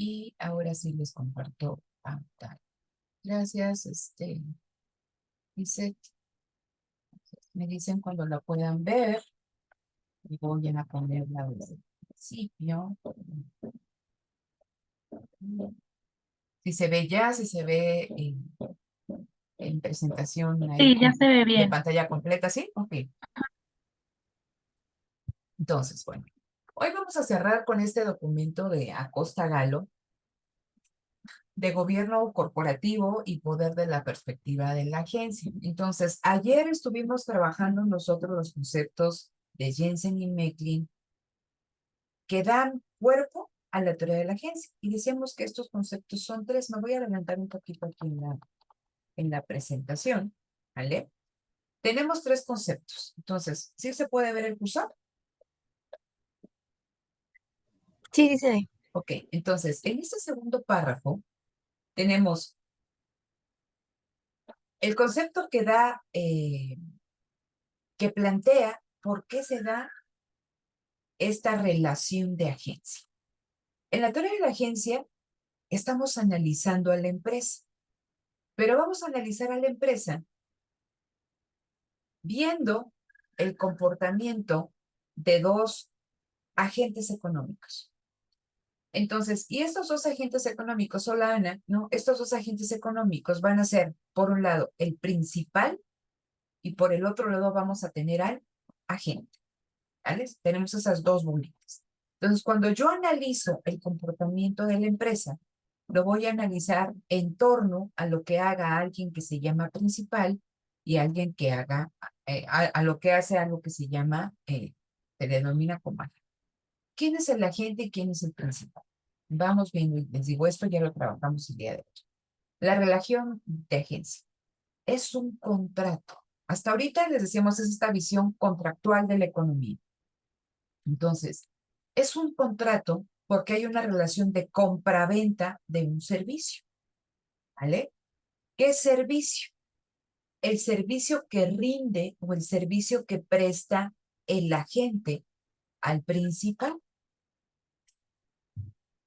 Y ahora sí les comparto pantalla. Gracias, dice, me dicen cuando la puedan ver. Y voy a ponerla desde el principio. Si se ve ya, si se ve en presentación ahí Sí, ya se ve de bien. pantalla completa, ¿sí? Ok. Entonces, bueno, hoy vamos a cerrar con este documento de Acosta Galo, de gobierno corporativo y poder de la perspectiva de la agencia. Entonces, ayer estuvimos trabajando nosotros los conceptos de Jensen y Meklin que dan cuerpo a la teoría de la agencia. Y decíamos que estos conceptos son tres. Me voy a adelantar un poquito aquí en la presentación, ¿vale? Tenemos tres conceptos. Entonces, ¿sí se puede ver el cursor? Sí, sí se ve. Ok, entonces, en este segundo párrafo tenemos el concepto que da, que plantea por qué se da esta relación de agencia. En la teoría de la agencia estamos analizando a la empresa, pero vamos a analizar a la empresa viendo el comportamiento de dos agentes económicos. Entonces, y estos dos agentes económicos, hola Ana, ¿no? Estos dos agentes económicos van a ser, por un lado, el principal y por el otro lado vamos a tener al agente, ¿vale? Tenemos esas dos bolitas. Entonces, cuando yo analizo el comportamiento de la empresa, lo voy a analizar en torno a lo que haga alguien que se llama principal y alguien que haga, a lo que hace algo que se denomina como agente. ¿Quién es el agente y quién es el principal? Vamos viendo, y les digo, esto ya lo trabajamos el día de hoy. La relación de agencia es un contrato. Hasta ahorita les decíamos, es esta visión contractual de la economía. Entonces, es un contrato porque hay una relación de compra-venta de un servicio, ¿vale? ¿Qué servicio? El servicio que rinde o el servicio que presta el agente al principal.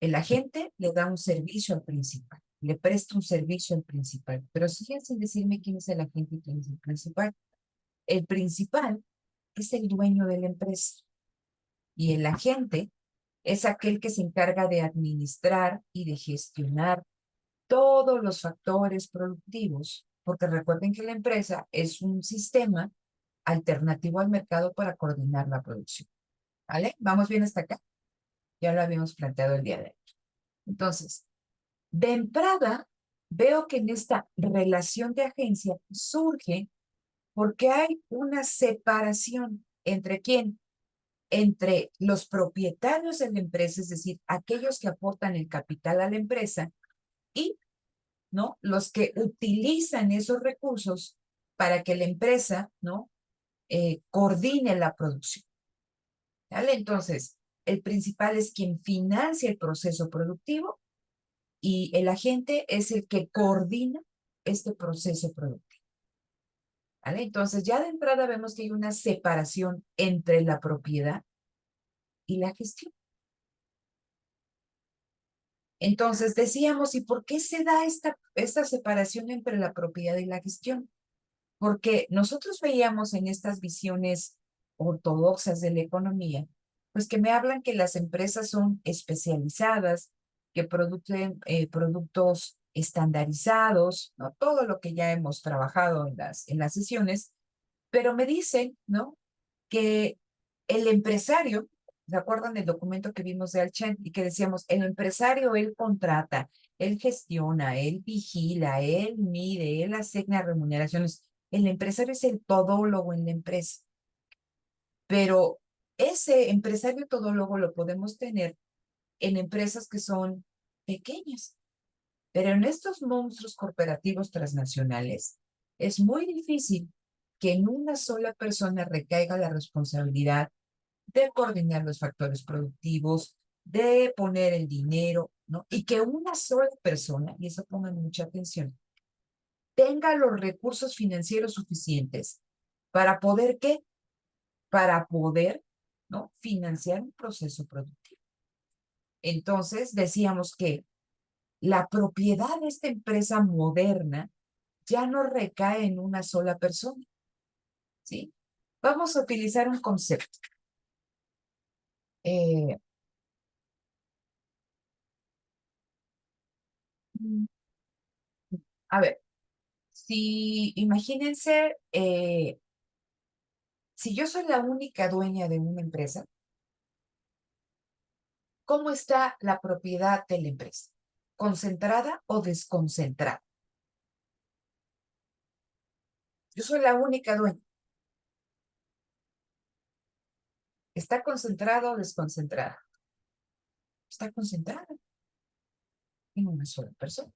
El agente le da un servicio al principal, le presta un servicio al principal, pero siguen sin decirme quién es el agente y quién es el principal. El principal es el dueño de la empresa y el agente es aquel que se encarga de administrar y de gestionar todos los factores productivos, porque recuerden que la empresa es un sistema alternativo al mercado para coordinar la producción. ¿Vale? ¿Vamos bien hasta acá? Ya lo habíamos planteado el día de hoy. Entonces, de entrada, veo que en esta relación de agencia surge porque hay una separación entre quién, entre los propietarios de la empresa, es decir, aquellos que aportan el capital a la empresa y, ¿no? Los que utilizan esos recursos para que la empresa, ¿no? Coordine la producción, ¿vale? Entonces, el principal es quien financia el proceso productivo y el agente es el que coordina este proceso productivo, ¿vale? Entonces, ya de entrada vemos que hay una separación entre la propiedad y la gestión. Entonces, decíamos, ¿y por qué se da esta separación entre la propiedad y la gestión? Porque nosotros veíamos en estas visiones ortodoxas de la economía, pues que me hablan que las empresas son especializadas, que producen productos estandarizados, ¿no? Todo lo que ya hemos trabajado en las sesiones, pero me dicen, ¿no? Que el empresario, ¿se acuerdan del documento que vimos de Alchen y que decíamos, el empresario, él contrata, él gestiona, él vigila, él mide, él asigna remuneraciones. El empresario es el todólogo en la empresa, pero ese empresario todólogo lo podemos tener en empresas que son pequeñas, pero en estos monstruos corporativos transnacionales es muy difícil que en una sola persona recaiga la responsabilidad de coordinar los factores productivos, de poner el dinero, ¿no? Y que una sola persona, y eso pongan mucha atención, tenga los recursos financieros suficientes para poder, ¿qué? Para poder, ¿no? Financiar un proceso productivo. Entonces decíamos que la propiedad de esta empresa moderna ya no recae en una sola persona, ¿sí? Vamos a utilizar un concepto. Eh, a ver, si imagínense, si yo soy la única dueña de una empresa, ¿cómo está la propiedad de la empresa? ¿Concentrada o desconcentrada? Yo soy la única dueña. ¿Está concentrada o desconcentrada? Está concentrada en una sola persona.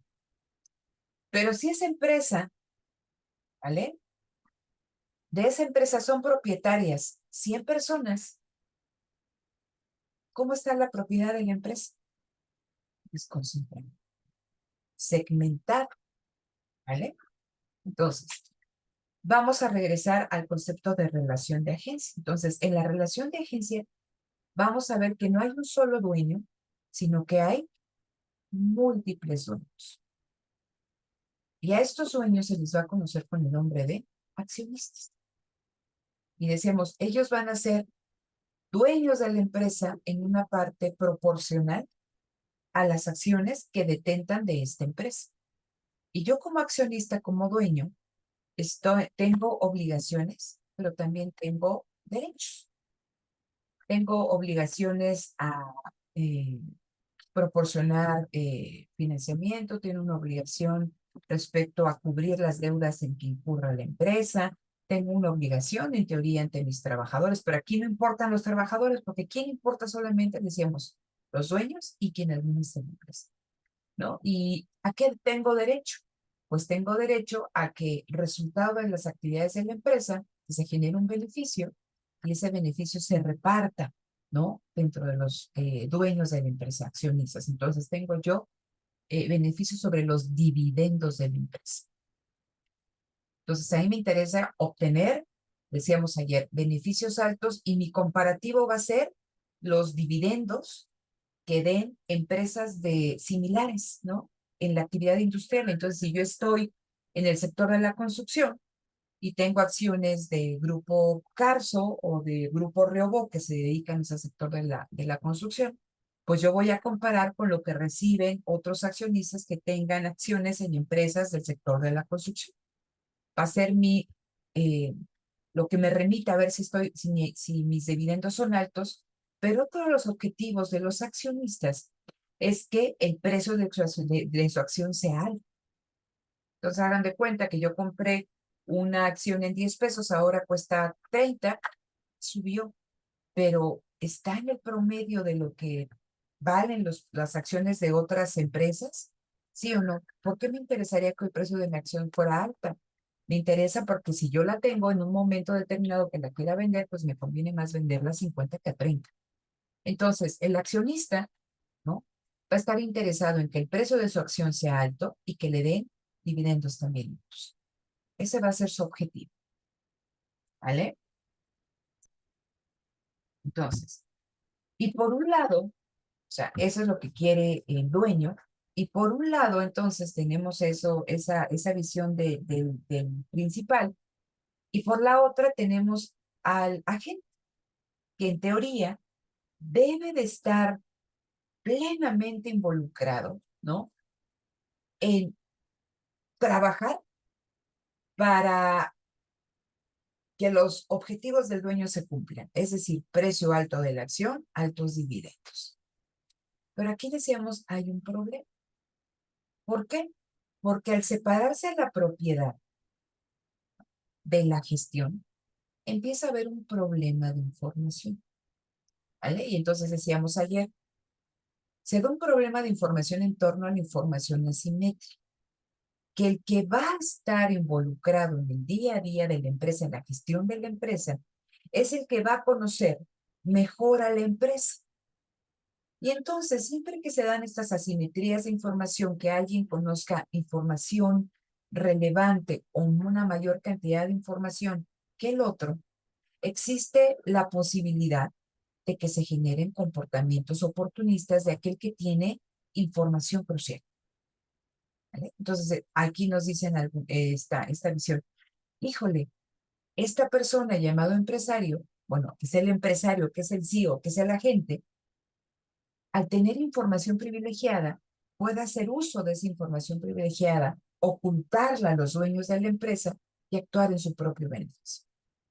Pero si esa empresa, ¿vale? De esa empresa son propietarias 100 personas, ¿cómo está la propiedad de la empresa? Desconcentrada, segmentada, ¿vale? Entonces, vamos a regresar al concepto de relación de agencia. Entonces, en la relación de agencia, vamos a ver que no hay un solo dueño, sino que hay múltiples dueños. Y a estos dueños se les va a conocer con el nombre de accionistas. Y decíamos, ellos van a ser dueños de la empresa en una parte proporcional a las acciones que detentan de esta empresa. Y yo como accionista, como dueño, tengo obligaciones, pero también tengo derechos. Tengo obligaciones a eh, proporcionar financiamiento, tiene una obligación respecto a cubrir las deudas en que incurra la empresa, tengo una obligación en teoría ante mis trabajadores, pero aquí no importan los trabajadores, porque ¿quién importa solamente? Decíamos, los dueños y quien administra la empresa, ¿no? ¿Y a qué tengo derecho? Pues tengo derecho a que resultado de las actividades de la empresa se genere un beneficio y ese beneficio se reparta, ¿no? Dentro de los dueños de la empresa, accionistas. Entonces tengo yo beneficios sobre los dividendos de la empresa. Entonces ahí me interesa obtener, decíamos ayer, beneficios altos y mi comparativo va a ser los dividendos que den empresas de similares, ¿no? En la actividad industrial. Entonces, si yo estoy en el sector de la construcción y tengo acciones de Grupo Carso o de Grupo Reobó que se dedican a ese sector de la construcción, pues yo voy a comparar con lo que reciben otros accionistas que tengan acciones en empresas del sector de la construcción. Va a ser eh, lo que me remita a ver si mis dividendos son altos, pero otro de los objetivos de los accionistas es que el precio de su acción sea alto. Entonces hagan de cuenta que yo compré una acción en 10 pesos, ahora cuesta 30, subió, pero está en el promedio de lo que valen las acciones de otras empresas, ¿sí o no? ¿Por qué me interesaría que el precio de mi acción fuera alta? Me interesa porque si yo la tengo en un momento determinado que la quiera vender, pues me conviene más venderla a 50 que a 30. Entonces, el accionista, ¿no? Va a estar interesado en que el precio de su acción sea alto y que le den dividendos también. Ese va a ser su objetivo, ¿vale? Entonces, y por un lado, o sea, eso es lo que quiere el dueño. Y por un lado, entonces, tenemos esa visión del principal. Y por la otra, tenemos al agente, que en teoría debe de estar plenamente involucrado, ¿no? En trabajar para que los objetivos del dueño se cumplan. Es decir, precio alto de la acción, altos dividendos. Pero aquí decíamos, hay un problema. ¿Por qué? Porque al separarse la propiedad de la gestión, empieza a haber un problema de información, ¿vale? Y entonces decíamos ayer, se da un problema de información en torno a la información asimétrica, que el que va a estar involucrado en el día a día de la empresa, en la gestión de la empresa, es el que va a conocer mejor a la empresa. Y entonces, siempre que se dan estas asimetrías de información, que alguien conozca información relevante o una mayor cantidad de información que el otro, existe la posibilidad de que se generen comportamientos oportunistas de aquel que tiene información crucial. ¿Vale? Entonces, aquí nos dicen esta visión. Híjole, esta persona llamado empresario, bueno, que es el empresario, que es el CEO, que es el agente, al tener información privilegiada, puede hacer uso de esa información privilegiada, ocultarla a los dueños de la empresa y actuar en su propio beneficio.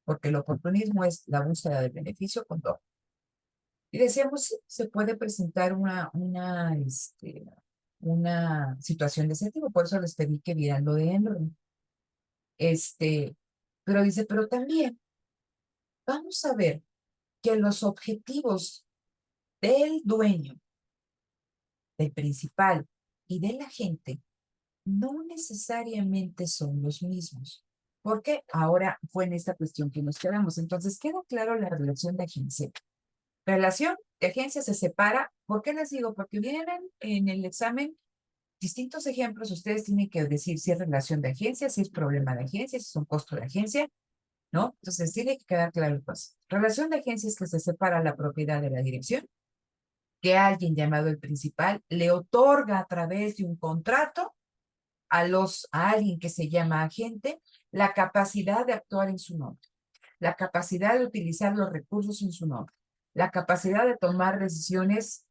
Porque el oportunismo es la búsqueda del beneficio con todo. Y decíamos, sí, se puede presentar una situación de ese tipo, por eso les pedí que vieran lo de Enron. Pero dice, pero también vamos a ver que los objetivos del dueño, del principal y de la gente no necesariamente son los mismos. Porque ahora fue en esta cuestión que nos quedamos. Entonces, queda claro la relación de agencia. Relación de agencia se separa. ¿Por qué les digo? Porque vienen en el examen distintos ejemplos. Ustedes tienen que decir si es relación de agencia, si es problema de agencia, si es un costo de agencia, ¿no? Entonces, tiene que quedar claro el paso. Relación de agencia es que se separa la propiedad de la dirección, que alguien llamado el principal le otorga a través de un contrato a alguien que se llama agente la capacidad de actuar en su nombre, la capacidad de utilizar los recursos en su nombre, la capacidad de tomar decisiones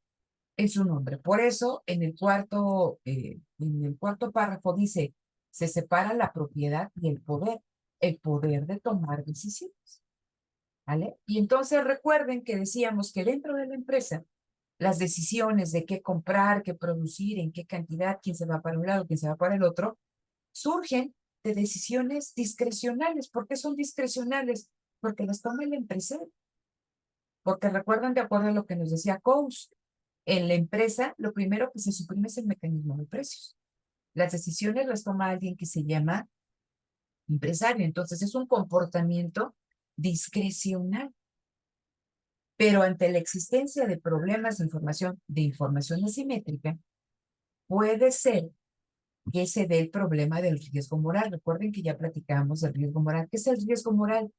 en su nombre. Por eso, en el cuarto párrafo dice, se separa la propiedad y el poder de tomar decisiones, ¿vale? Y entonces recuerden que decíamos que dentro de la empresa, las decisiones de qué comprar, qué producir, en qué cantidad, quién se va para un lado, quién se va para el otro, surgen de decisiones discrecionales. ¿Por qué son discrecionales? Porque las toma el empresario. Porque recuerdan, de acuerdo a lo que nos decía Coase, en la empresa lo primero que se suprime es el mecanismo de precios. Las decisiones las toma alguien que se llama empresario. Entonces es un comportamiento discrecional. Pero ante la existencia de problemas de información asimétrica, puede ser que se dé el problema del riesgo moral. Recuerden que ya platicábamos del riesgo moral. ¿Qué es el riesgo moral?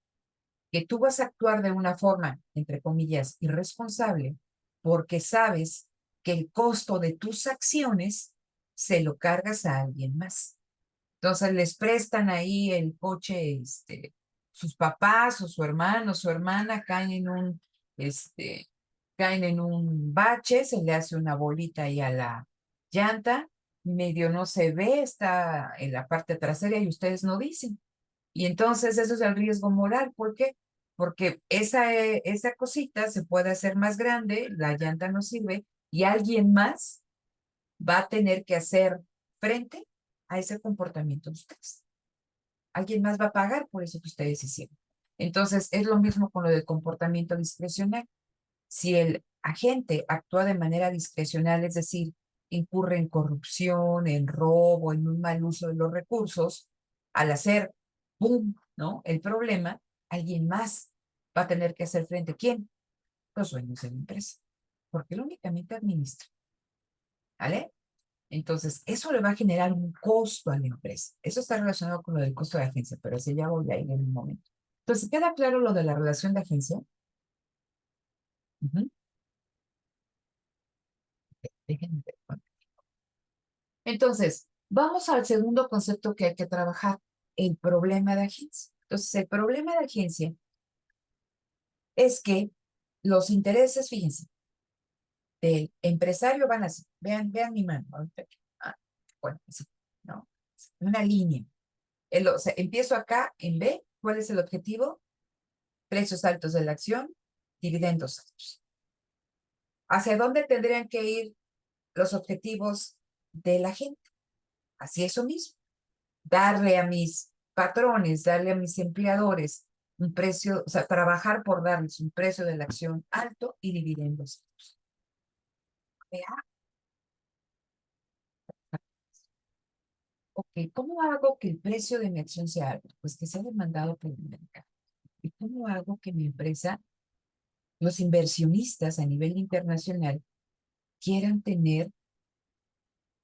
Que tú vas a actuar de una forma, entre comillas, irresponsable, porque sabes que el costo de tus acciones se lo cargas a alguien más. Entonces les prestan ahí el coche, sus papás o su hermano o su hermana este, caen en un bache, se le hace una bolita ahí a la llanta, medio no se ve, está en la parte trasera y ustedes no dicen. Y entonces eso es el riesgo moral. ¿Por qué? Porque esa cosita se puede hacer más grande, la llanta no sirve y alguien más va a tener que hacer frente a ese comportamiento de ustedes. Alguien más va a pagar por eso que ustedes hicieron. Entonces, es lo mismo con lo del comportamiento discrecional. Si el agente actúa de manera discrecional, es decir, incurre en corrupción, en robo, en un mal uso de los recursos, al hacer, ¡pum!, ¿no?, el problema, alguien más va a tener que hacer frente. ¿Quién? Los dueños de la empresa, porque él únicamente administra, ¿vale? Entonces, eso le va a generar un costo a la empresa. Eso está relacionado con lo del costo de agencia, pero ese ya voy a ir en un momento. Entonces, ¿queda claro lo de la relación de agencia? Ujú. Déjenme ver. Entonces, vamos al segundo concepto que hay que trabajar, el problema de agencia. Entonces, el problema de agencia es que los intereses, fíjense, del empresario van así. Vean mi mano. Ahorita ah, bueno, así, ¿no? Una línea. O sea, empiezo acá en B. ¿Cuál es el objetivo? Precios altos de la acción, dividendos altos. ¿Hacia dónde tendrían que ir los objetivos de la gente? Hacia eso mismo. Darle a mis patrones, darle a mis empleadores un precio, o sea, trabajar por darles un precio de la acción alto y dividendos altos. Vea, ok, ¿cómo hago que el precio de mi acción sea alto? Pues que sea demandado por el mercado. ¿Y cómo hago que mi empresa, los inversionistas a nivel internacional, quieran tener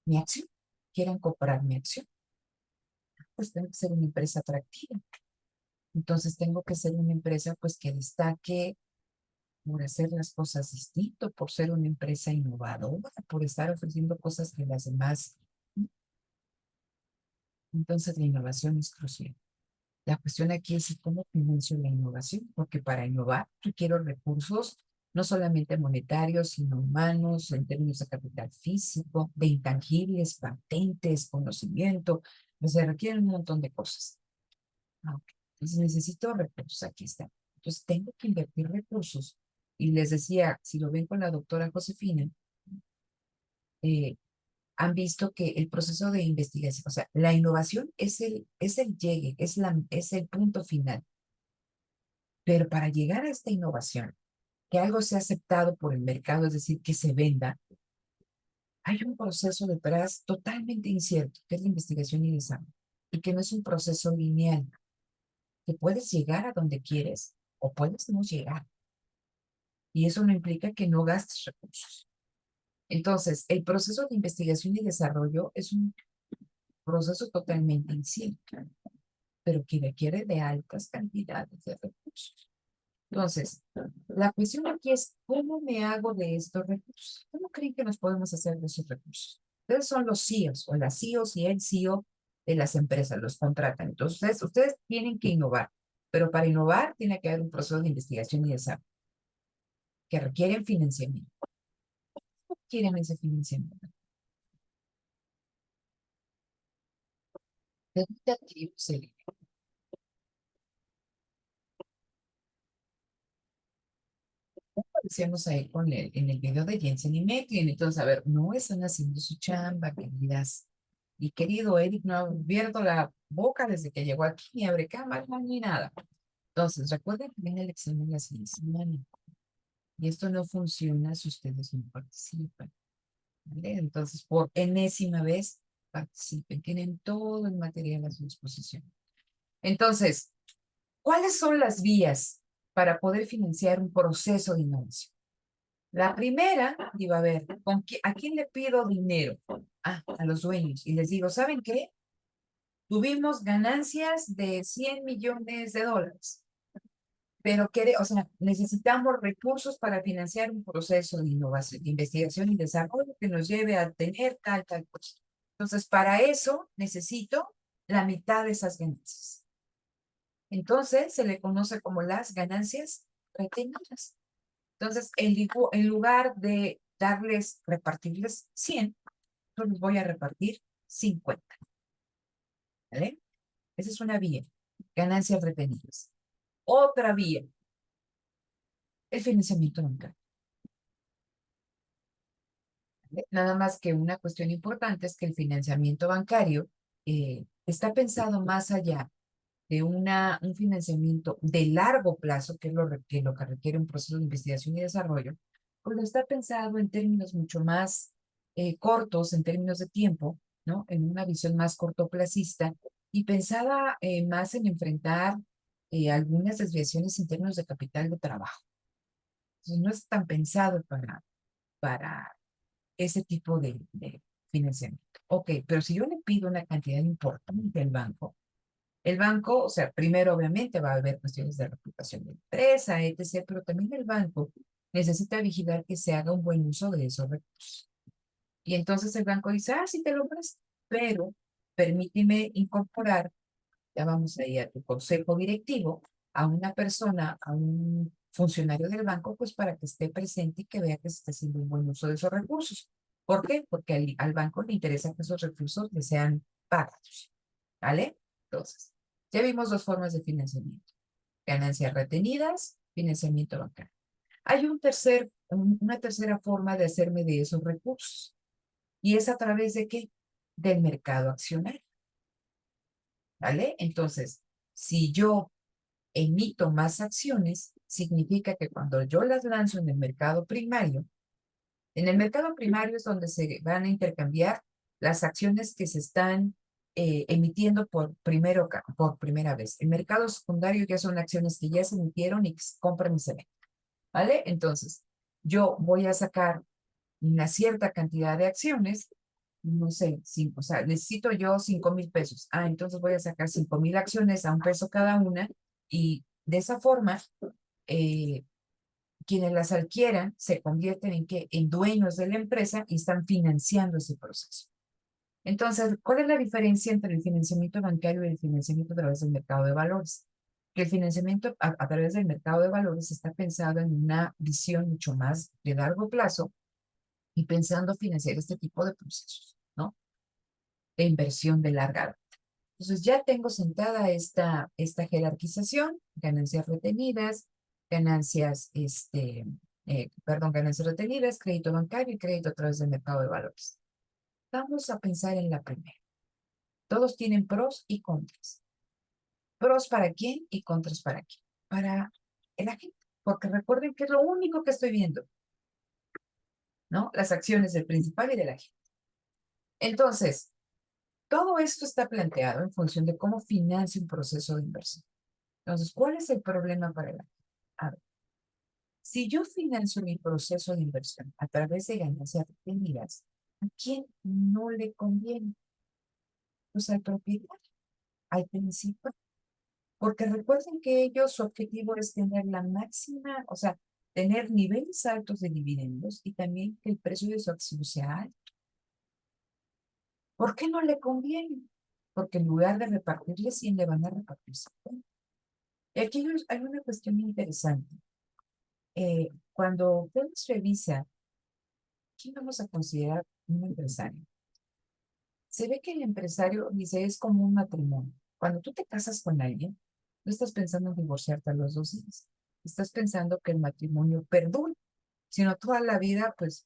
mi acción, quieran comprar mi acción? Pues tengo que ser una empresa atractiva. Entonces tengo que ser una empresa pues que destaque por hacer las cosas distinto, por ser una empresa innovadora, por estar ofreciendo cosas que las demás. Entonces, la innovación es crucial. La cuestión aquí es cómo financio la innovación, porque para innovar requiero recursos no solamente monetarios, sino humanos, en términos de capital físico, de intangibles, patentes, conocimiento. O sea, requieren un montón de cosas. Ok. Entonces necesito recursos, aquí está. Entonces tengo que invertir recursos. Y les decía, si lo ven con la doctora Josefina, eh, han visto que el proceso de investigación, o sea, la innovación es el llegue, es el punto final. Pero para llegar a esta innovación, que algo sea aceptado por el mercado, es decir, que se venda, hay un proceso detrás totalmente incierto, que es la investigación y desarrollo, y que no es un proceso lineal, que puedes llegar a donde quieres o puedes no llegar. Y eso no implica que no gastes recursos. Entonces, el proceso de investigación y desarrollo es un proceso totalmente incierto, pero que requiere de altas cantidades de recursos. Entonces, la cuestión aquí es, ¿cómo me hago de estos recursos? ¿Cómo creen que nos podemos hacer de esos recursos? Ustedes son los CEOs o las CEOs y el CEO de las empresas, los contratan. Entonces, ustedes tienen que innovar, pero para innovar tiene que haber un proceso de investigación y desarrollo que requieren financiamiento. ¿Cómo quieren ese financiamiento? ¿De dónde adquirimos el dinero? Decíamos ahí en el video de Jensen y Meklin. Entonces, a ver, no están haciendo su chamba, queridas. Y querido Eric no ha abierto la boca desde que llegó aquí, ni abre cámara, ni nada. Entonces, recuerden que viene el examen la siguiente semana. Y esto no funciona si ustedes no participan. ¿Vale? Entonces, por enésima vez, participen. Tienen todo el material a su disposición. Entonces, ¿cuáles son las vías para poder financiar un proceso de innovación? La primera, iba a ver, ¿a quién le pido dinero? Ah, a los dueños. Y les digo, ¿saben qué? Tuvimos ganancias de 100 millones de dólares, pero o sea, necesitamos recursos para financiar un proceso de innovación, de investigación y desarrollo que nos lleve a tener tal cosa. Entonces, para eso necesito la mitad de esas ganancias. Entonces, se le conoce como las ganancias retenidas. Entonces, en lugar de repartirles 100, yo les voy a repartir 50. ¿Vale? Esa es una vía, ganancias retenidas. Otra vía, el financiamiento bancario. ¿Vale? Nada más que una cuestión importante es que el financiamiento bancario está pensado más allá de un financiamiento de largo plazo, que es lo que requiere un proceso de investigación y desarrollo, pues está pensado en términos mucho más cortos, en términos de tiempo, ¿no? En una visión más cortoplacista y pensada más en enfrentar algunas desviaciones en términos de capital de trabajo. Entonces, no es tan pensado para ese tipo de financiamiento. Ok, pero si yo le pido una cantidad importante al banco, el banco, o sea, primero obviamente va a haber cuestiones de reputación de empresa, etc., pero también el banco necesita vigilar que se haga un buen uso de esos recursos. Y entonces el banco dice, ah, sí te lo presto, pero permíteme incorporar, ya vamos ahí a tu consejo directivo, a una persona, a un funcionario del banco, pues para que esté presente y que vea que se está haciendo un buen uso de esos recursos. ¿Por qué? Porque al banco le interesa que esos recursos le sean pagados. ¿Vale? Entonces, ya vimos dos formas de financiamiento. Ganancias retenidas, financiamiento bancario. Hay una tercera forma de hacerme de esos recursos. ¿Y es a través de qué? Del mercado accionario. ¿Vale? Entonces, si yo emito más acciones, significa que cuando yo las lanzo en el mercado primario es donde se van a intercambiar las acciones que se están emitiendo por primera vez. El mercado secundario ya son acciones que ya se emitieron y que se compran y se venden. ¿Vale? Entonces, yo voy a sacar una cierta cantidad de acciones, no sé, o sea, necesito yo 5,000 pesos. Ah, entonces voy a sacar 5,000 acciones a $1 cada una y de esa forma eh, quienes las adquieran se convierten en qué? En dueños de la empresa y están financiando ese proceso. Entonces, ¿cuál es la diferencia entre el financiamiento bancario y el financiamiento a través del mercado de valores? Que el financiamiento a través del mercado de valores está pensado en una visión mucho más de largo plazo y pensando financiar este tipo de procesos, ¿no? De inversión de larga data. Entonces ya tengo sentada esta jerarquización, ganancias retenidas, ganancias, ganancias retenidas, crédito bancario y crédito a través del mercado de valores. Vamos a pensar en la primera. Todos tienen pros y contras. Pros para quién y contras para quién. Para la gente. Porque recuerden que es lo único que estoy viendo, ¿no? Las acciones del principal y de la gente. Entonces, todo esto está planteado en función de cómo financia un proceso de inversión. Entonces, ¿cuál es el problema para la gente? A ver, si yo financio mi proceso de inversión a través de ganancias retenidas, ¿a quién no le conviene? Pues al propietario, al principal. Porque recuerden que ellos, su objetivo es tener la máxima, o sea, tener niveles altos de dividendos y también que el precio de su acción sea alto. ¿Por qué no le conviene? Porque en lugar de repartirle 100, le van a repartir 50. Y aquí hay una cuestión interesante. Cuando ustedes revisan, ¿quién vamos a considerar un empresario? Se ve que el empresario dice es como un matrimonio. Cuando tú te casas con alguien, no estás pensando en divorciarte a los 2 días. Estás pensando que el matrimonio perdure, sino toda la vida, pues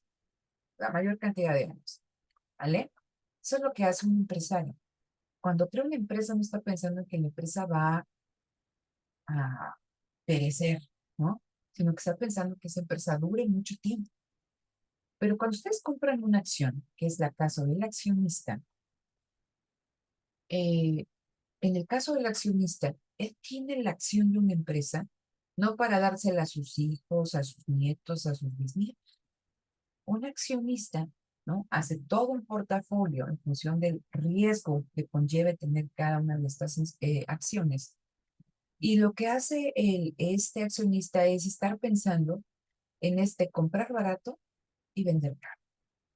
la mayor cantidad de años. ¿Vale? Eso es lo que hace un empresario. Cuando crea una empresa, no está pensando en que la empresa va a perecer, ¿no? Sino que está pensando que esa empresa dure mucho tiempo. Pero cuando ustedes compran una acción, que es la caso del accionista, eh, en el caso del accionista, él tiene la acción de una empresa no para dársela a sus hijos, a sus nietos, a sus bisnietos. Un accionista, ¿no? Hace todo un portafolio en función del riesgo que conlleve tener cada una de estas acciones. Y lo que hace este accionista es estar pensando en comprar barato y vender caro.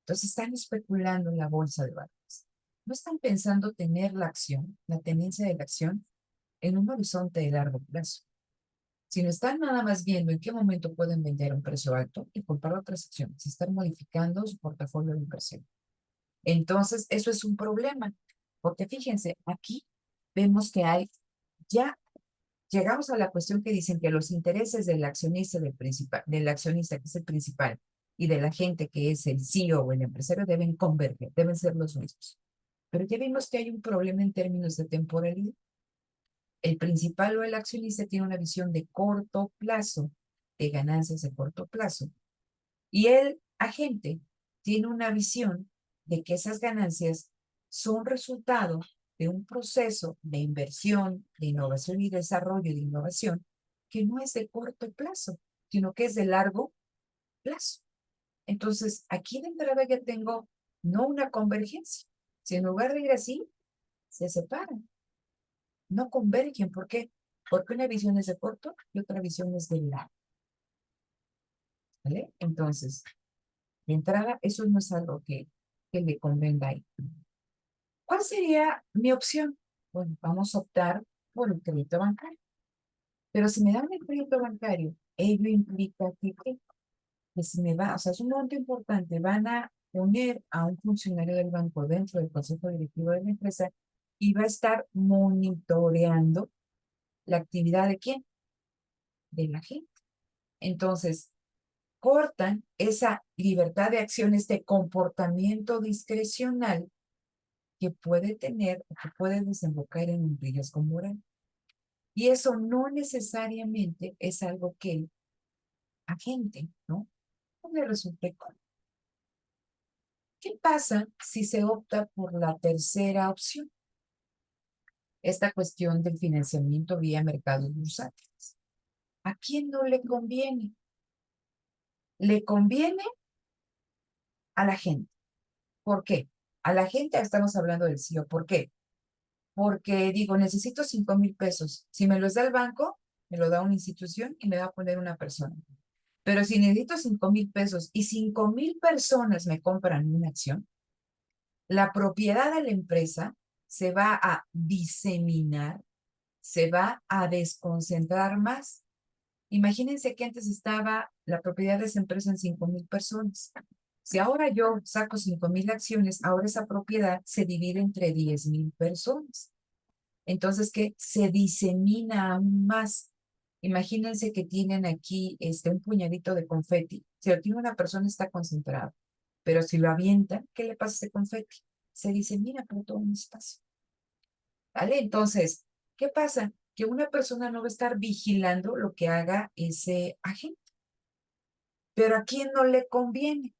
Entonces están especulando en la bolsa de valores. No están pensando tener la acción, la tenencia de la acción en un horizonte de largo plazo, sino están nada más viendo en qué momento pueden vender a un precio alto y comprar otras acciones, están modificando su portafolio de inversión. Entonces, eso es un problema, porque fíjense, aquí vemos que ya llegamos a la cuestión que dicen que los intereses del accionista, del accionista que es el principal, y de la gente que es el CEO o el empresario deben converger, deben ser los mismos. Pero ya vimos que hay un problema en términos de temporalidad. El principal o el accionista tiene una visión de corto plazo, de ganancias de corto plazo, y el agente tiene una visión de que esas ganancias son resultado de un proceso de inversión, de innovación y desarrollo de innovación que no es de corto plazo, sino que es de largo plazo. Entonces, aquí de entrada ya tengo no una convergencia, si en lugar de ir así, se separan, no convergen. ¿Por qué? Porque una visión es de corto y otra visión es de largo. ¿Vale? Entonces, de entrada, eso no es algo que le convenga ahí. ¿Cuál sería mi opción? Bueno, vamos a optar por el crédito bancario. Pero si me dan el crédito bancario, ello implica que si me va, o sea, es un monto importante, van a poner a un funcionario del banco dentro del consejo directivo de la empresa y va a estar monitoreando la actividad de quién, de la gente. Entonces, cortan esa libertad de acción, este comportamiento discrecional que puede tener o que puede desembocar en un riesgo moral. Y eso no necesariamente es algo que el agente, ¿no? No le resulte cómodo. ¿Qué pasa si se opta por la tercera opción? Esta cuestión del financiamiento vía mercados bursátiles. ¿A quién no le conviene? Le conviene a la gente. ¿Por qué? A la gente, estamos hablando del CEO. ¿Por qué? Porque digo, necesito 5,000 pesos. Si me los da el banco, me lo da una institución y me va a poner una persona. Pero si necesito 5,000 pesos y 5,000 personas me compran una acción, la propiedad de la empresa se va a diseminar, se va a desconcentrar más. Imagínense que antes estaba la propiedad de esa empresa en 5,000 personas. Si ahora yo saco 5,000 acciones, ahora esa propiedad se divide entre 10,000 personas. Entonces, ¿qué? Se disemina aún más. Imagínense que tienen aquí un puñadito de confeti. Si lo tiene una persona está concentrado, pero si lo avienta, ¿qué le pasa a ese confeti? Se disemina por todo un espacio. ¿Vale? Entonces, ¿qué pasa? Que una persona no va a estar vigilando lo que haga ese agente. Pero ¿a quién no le conviene?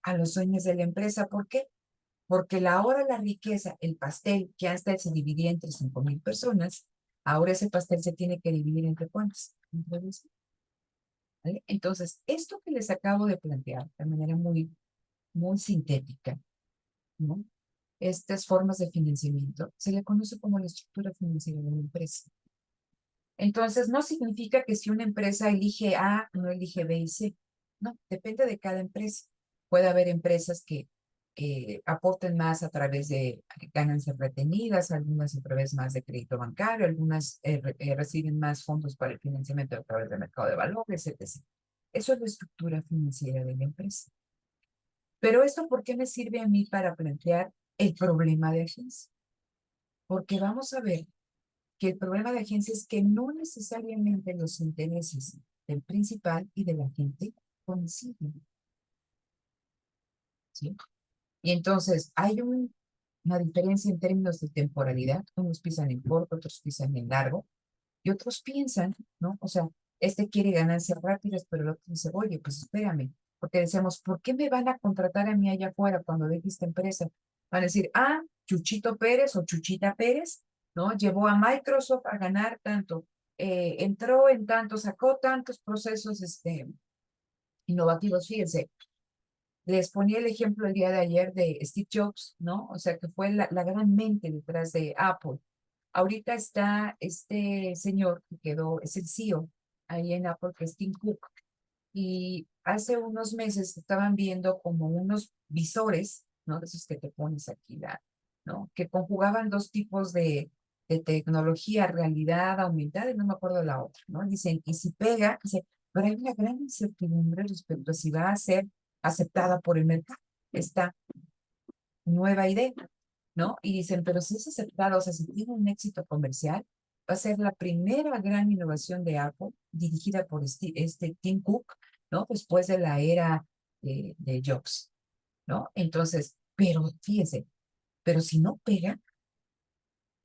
A los dueños de la empresa. ¿Por qué? Porque la riqueza, el pastel que antes se dividía entre 5,000 personas, ahora ese pastel se tiene que dividir entre cuántas. Entre 10,000, ¿vale? Entonces, esto que les acabo de plantear de manera muy, muy sintética, ¿no? Estas formas de financiamiento se le conoce como la estructura financiera de una empresa. Entonces, no significa que si una empresa elige A, no elige B y C. No, depende de cada empresa. Puede haber empresas que aporten más a través de ganancias retenidas, algunas a través más de crédito bancario, algunas reciben más fondos para el financiamiento a través del mercado de valores, etc. Eso es la estructura financiera de la empresa. Pero esto, ¿por qué me sirve a mí para plantear el problema de agencia? Porque vamos a ver que el problema de agencia es que no necesariamente los intereses del principal y de la gente coinciden, ¿sí? Y entonces hay una diferencia en términos de temporalidad. Unos piensan en corto, otros piensan en largo, y otros piensan, ¿no? O sea, este quiere ganancias rápidas, pero el otro dice, oye, pues espérame, porque decíamos, ¿por qué me van a contratar a mí allá afuera cuando deje esta empresa? Van a decir, ah, Chuchito Pérez o Chuchita Pérez, ¿no? Llevó a Microsoft a ganar tanto, entró en tanto, sacó tantos procesos innovativos. Fíjense, les ponía el ejemplo el día de ayer de Steve Jobs, ¿no? O sea, que fue la gran mente detrás de Apple. Ahorita está este señor que quedó, es el CEO ahí en Apple, que es Tim Cook. Y hace unos meses estaban viendo como unos visores, ¿no? De esos que te pones aquí, ¿no? Que conjugaban dos tipos de tecnología, realidad aumentada, y no me acuerdo la otra, ¿no? Dicen, y si pega, dice, pero hay una gran incertidumbre respecto a si va a ser aceptada por el mercado, esta nueva idea, ¿no? Y dicen, pero si es aceptada, o sea, si tiene un éxito comercial, va a ser la primera gran innovación de Apple dirigida por este Tim Cook, ¿no? Después de la era de Jobs, ¿no? Entonces, pero fíjense, pero si no pega,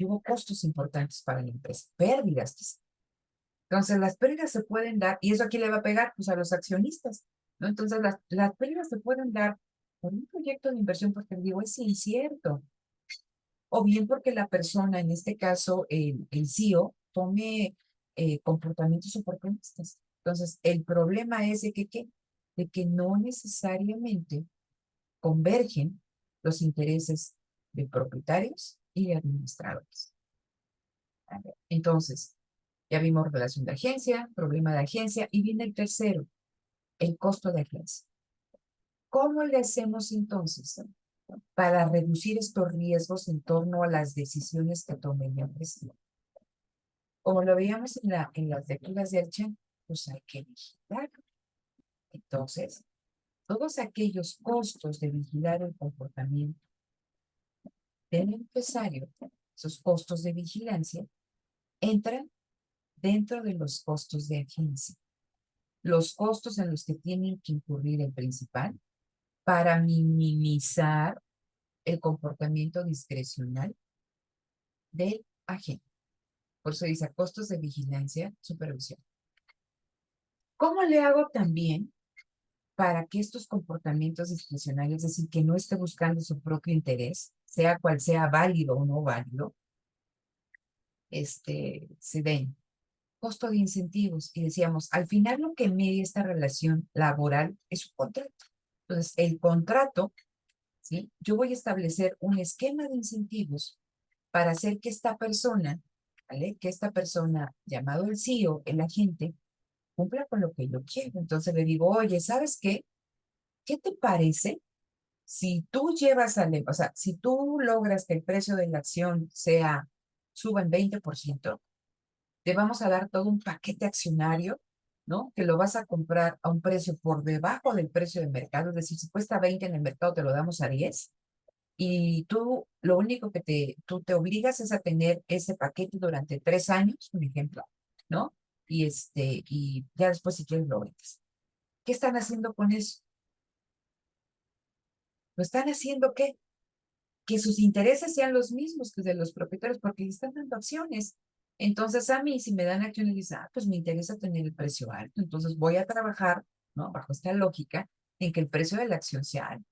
hubo costos importantes para la empresa, pérdidas, quizá. Entonces, las pérdidas se pueden dar, y eso aquí le va a pegar, pues, a los accionistas, ¿no? Entonces, las pérdidas se pueden dar por un proyecto de inversión, porque digo, es incierto, o bien porque la persona, en este caso el CEO, tome comportamientos oportunistas. Entonces, el problema es de que no necesariamente convergen los intereses de propietarios y de administradores. A ver, entonces, ya vimos relación de agencia, problema de agencia, y viene el tercero, el costo de agencia. ¿Cómo le hacemos entonces para reducir estos riesgos en torno a las decisiones que tome la empresa? Como lo veíamos en las lecturas de Elchen, pues hay que vigilar. Entonces, todos aquellos costos de vigilar el comportamiento del empresario, esos costos de vigilancia, entran dentro de los costos de agencia. Los costos en los que tienen que incurrir el principal para minimizar el comportamiento discrecional del agente. Por eso dice costos de vigilancia, supervisión. ¿Cómo le hago también para que estos comportamientos discrecionales, es decir, que no esté buscando su propio interés, sea cual sea válido o no válido, se den? Costo de incentivos. Y decíamos, al final lo que media esta relación laboral es un contrato. Entonces, el contrato, ¿sí? Yo voy a establecer un esquema de incentivos para hacer que esta persona, ¿vale? Que esta persona, llamado el CEO, el agente, cumpla con lo que yo quiero. Entonces le digo, oye, ¿sabes qué? ¿Qué te parece si tú llevas o sea, si tú logras que el precio de la acción suba en 20%, te vamos a dar todo un paquete accionario, ¿no? Que lo vas a comprar a un precio por debajo del precio de mercado, es decir, si cuesta 20 en el mercado, te lo damos a 10, y tú lo único que tú te obligas es a tener ese paquete durante 3 años, por ejemplo, ¿no? Y ya después si quieres lo vendes. ¿Qué están haciendo con eso? ¿Lo están haciendo qué? Que sus intereses sean los mismos que de los propietarios, porque le están dando acciones. Entonces, a mí, si me dan acciones, dicen, pues me interesa tener el precio alto, entonces voy a trabajar, ¿no? Bajo esta lógica, en que el precio de la acción sea alto.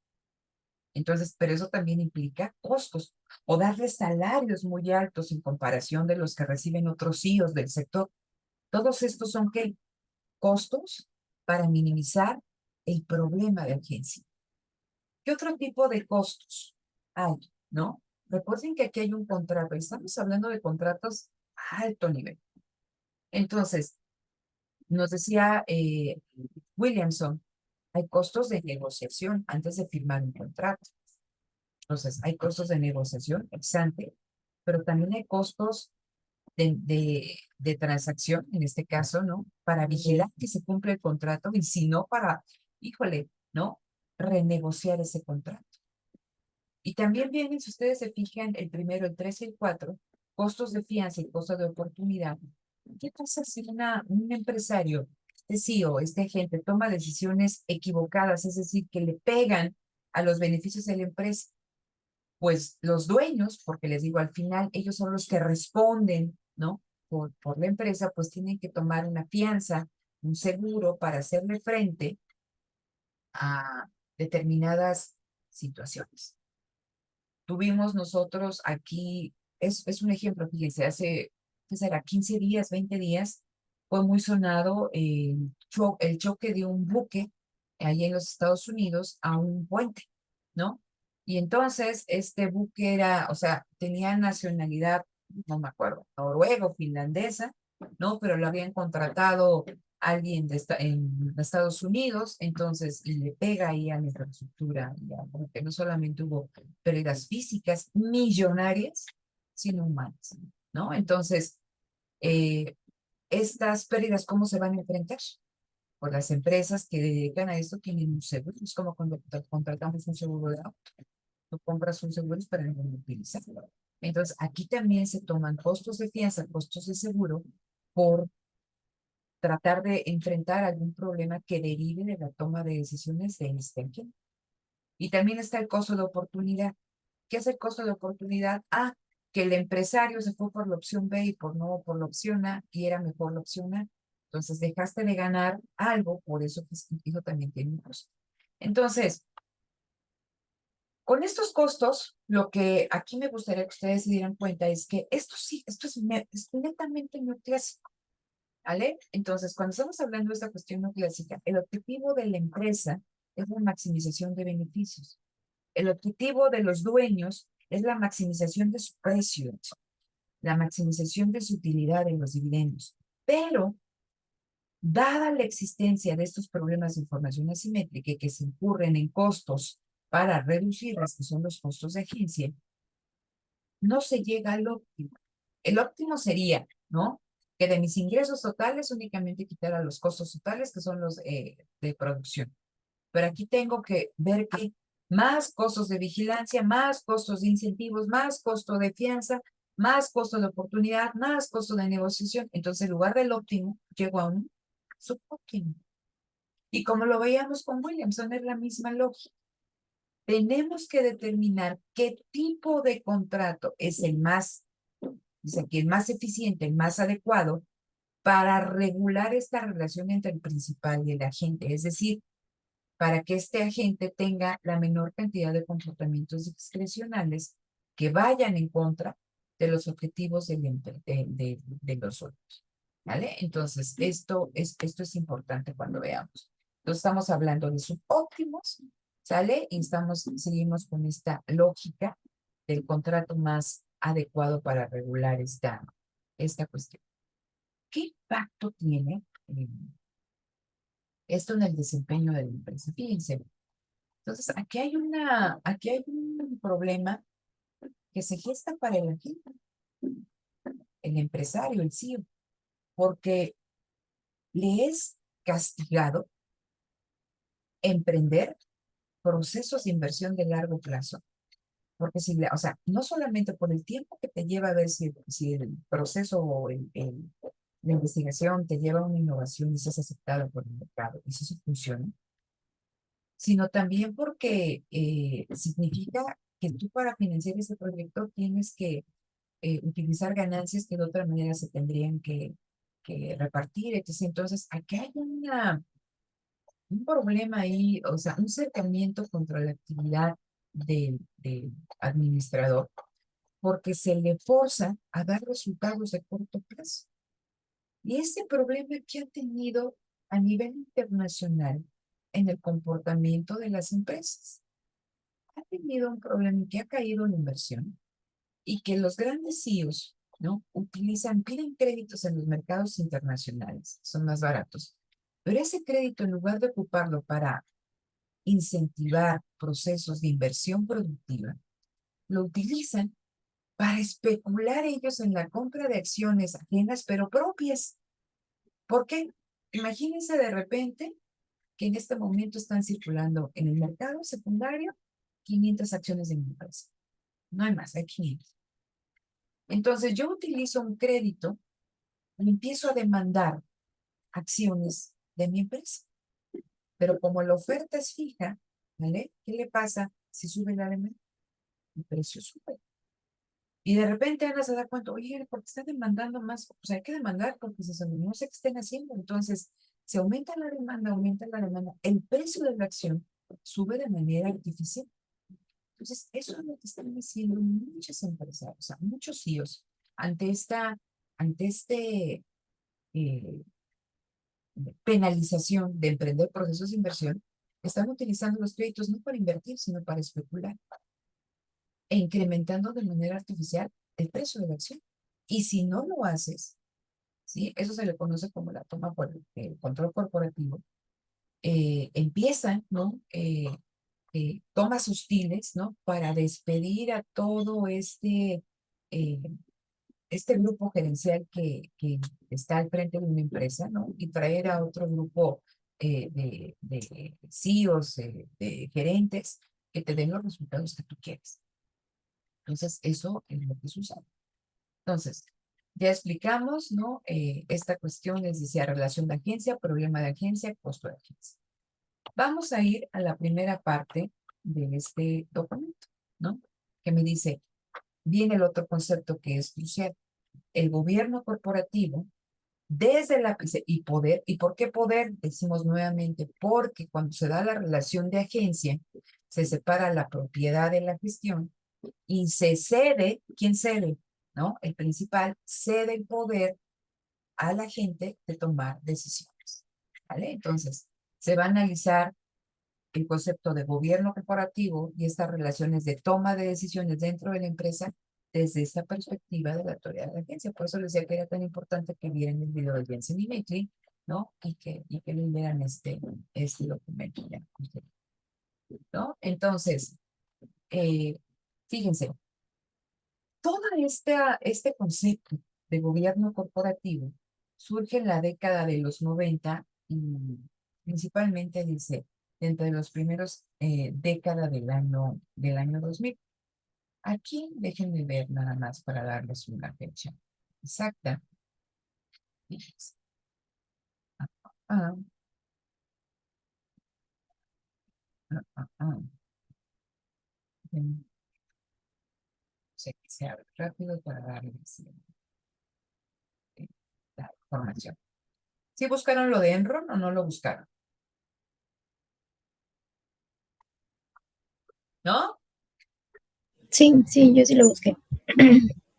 Entonces, pero eso también implica costos o darles salarios muy altos en comparación de los que reciben otros CEOs del sector. Todos estos son ¿qué? Costos para minimizar el problema de agencia. ¿Qué otro tipo de costos hay? ¿No? Recuerden que aquí hay un contrato, y estamos hablando de contratos a alto nivel. Entonces, nos decía Williamson, hay costos de negociación antes de firmar un contrato. Entonces, hay costos de negociación ex ante, pero también hay costos de transacción, en este caso, ¿no? Para vigilar que se cumple el contrato y si no, híjole, ¿no? Renegociar ese contrato. Y también vienen, si ustedes se fijan, el primero, el 3 y el 4, costos de fianza y costos de oportunidad. ¿Qué pasa si un empresario, este CEO, este agente, toma decisiones equivocadas, es decir, que le pegan a los beneficios de la empresa? Pues los dueños, porque les digo, al final ellos son los que responden, ¿no? Por la empresa, pues tienen que tomar una fianza, un seguro para hacerle frente a determinadas situaciones. Tuvimos nosotros aquí, es un ejemplo, fíjense, hace, ¿qué será? 15 días, 20 días, fue muy sonado el choque de un buque ahí en los Estados Unidos a un puente, ¿no? Y entonces este buque era, o sea, tenía nacionalidad, no me acuerdo, noruego, finlandesa, ¿no? Pero lo habían contratado alguien en Estados Unidos, entonces, y le pega ahí a la infraestructura, porque no solamente hubo pérdidas físicas millonarias, sino humanas, ¿no? Entonces, eh, estas pérdidas, ¿cómo se van a enfrentar? Por las empresas que dedican a esto tienen un seguro, es como cuando contratamos un seguro de auto, tú compras un seguro para no utilizarlo. Entonces, aquí también se toman costos de fianza, costos de seguro, por tratar de enfrentar algún problema que derive de la toma de decisiones de este agente. Y también está el costo de oportunidad. ¿Qué es el costo de oportunidad? Ah, que el empresario se fue por la opción B y no por la opción A y era mejor la opción A. Entonces dejaste de ganar algo, por eso eso también tiene un costo. Entonces, con estos costos, lo que aquí me gustaría que ustedes se dieran cuenta es que esto sí, es netamente neoclásico. ¿Vale? Entonces, cuando estamos hablando de esta cuestión no clásica, el objetivo de la empresa es la maximización de beneficios. El objetivo de los dueños es la maximización de su precio, la maximización de su utilidad en los dividendos. Pero, dada la existencia de estos problemas de información asimétrica y que se incurren en costos para reducirlas, que son los costos de agencia, no se llega al óptimo. El óptimo sería, ¿no? Que de mis ingresos totales únicamente quitara los costos totales, que son los de producción. Pero aquí tengo que ver que más costos de vigilancia, más costos de incentivos, más costo de fianza, más costo de oportunidad, más costo de negociación. Entonces, en lugar del óptimo, llego a un subóptimo. Y como lo veíamos con Williamson, es la misma lógica. Tenemos que determinar qué tipo de contrato es el más, dice aquí, el más eficiente, el más adecuado para regular esta relación entre el principal y el agente. Es decir, para que este agente tenga la menor cantidad de comportamientos discrecionales que vayan en contra de los objetivos de los otros. ¿Vale? Entonces, esto es importante cuando veamos. Entonces, estamos hablando de subóptimos, ¿sale? Y seguimos con esta lógica del contrato más adecuado para regular esta cuestión. ¿Qué impacto tiene? Esto en el desempeño de la empresa. Fíjense. Entonces, aquí hay un problema que se gesta para el agente, el empresario, el CEO, porque le es castigado emprender procesos de inversión de largo plazo. Porque si, o sea, no solamente por el tiempo que te lleva a ver si el proceso o la investigación te lleva a una innovación y seas aceptado por el mercado y si eso funciona, sino también porque significa que tú para financiar ese proyecto tienes que utilizar ganancias que de otra manera se tendrían que repartir. Entonces, aquí hay un problema ahí, o sea, un cercamiento contra la actividad del administrador, porque se le forza a dar resultados de corto plazo. Y ese problema que ha tenido a nivel internacional en el comportamiento de las empresas, ha tenido un problema que ha caído la inversión y que los grandes CEOs, ¿no? Piden créditos en los mercados internacionales, son más baratos, pero ese crédito en lugar de ocuparlo para incentivar procesos de inversión productiva, lo utilizan para especular ellos en la compra de acciones ajenas, pero propias. ¿Por qué? Imagínense de repente que en este momento están circulando en el mercado secundario 500 acciones de mi empresa. No hay más, hay 500. Entonces yo utilizo un crédito y empiezo a demandar acciones de mi empresa. Pero como la oferta es fija, ¿vale? ¿Qué le pasa si sube la demanda? El precio sube. Y de repente Ana se da cuenta, oye, ¿por qué está demandando más? Pues hay que demandar porque no sé qué estén haciendo. Entonces, se aumenta la demanda, el precio de la acción sube de manera artificial. Entonces, eso es lo que están haciendo muchas empresas, o sea, muchos CEOs, ante este eh, penalización de emprender procesos de inversión, están utilizando los créditos no para invertir, sino para especular e incrementando de manera artificial el precio de la acción. Y si no lo haces, ¿sí? Eso se le conoce como la toma por el control corporativo, empiezan, ¿no? Tomas hostiles, ¿no? Para despedir a todo eh, este grupo gerencial que está al frente de una empresa, ¿no? Y traer a otro grupo de CEOs, de gerentes, que te den los resultados que tú quieres. Entonces, eso es lo que sucede. Entonces, ya explicamos, ¿no? Esta cuestión les decía relación de agencia, problema de agencia, costo de agencia. Vamos a ir a la primera parte de este documento, ¿no? Que me dice, viene el otro concepto que es crucial. El gobierno corporativo, desde la... Y poder, ¿y por qué poder? Decimos nuevamente, porque cuando se da la relación de agencia, se separa la propiedad de la gestión y se cede, ¿quién cede? ¿No? El principal cede el poder a la gente de tomar decisiones, ¿vale? Entonces, se va a analizar el concepto de gobierno corporativo y estas relaciones de toma de decisiones dentro de la empresa desde esta perspectiva de la teoría de la agencia. Por eso les decía que era tan importante que vieran el video de Jensen y Maitland, ¿no? Y que leyeran este documento ya, ¿no? Entonces, eh, fíjense, todo este concepto de gobierno corporativo surge en la década de los 90 y principalmente dice, entre los primeros décadas del año 2000. Aquí déjenme ver nada más para darles una fecha exacta. Fíjense. Ah, ah, ah, ah. Sé que se abre rápido para darles la información. ¿Sí buscaron lo de Enron o no lo buscaron? ¿No? Sí, sí, yo sí lo busqué.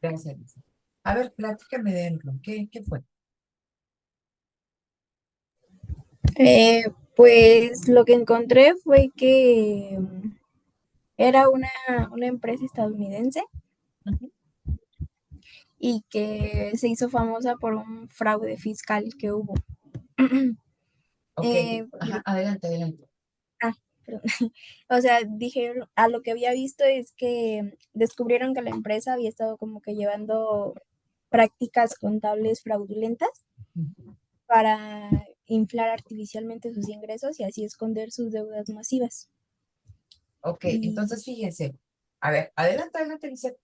Gracias, Lisa. A ver, platícame de Enron. ¿Qué fue? Pues lo que encontré fue que era una empresa estadounidense Ujú. y que se hizo famosa por un fraude fiscal que hubo. Ok, Porque ajá, adelante, adelante. ah, perdón. O sea, dijeron a lo que había visto es que descubrieron que la empresa había estado como que llevando prácticas contables fraudulentas Ujú. para inflar artificialmente sus ingresos y así esconder sus deudas masivas. Ok, Y entonces fíjense. A ver, adelante, adelante, dice.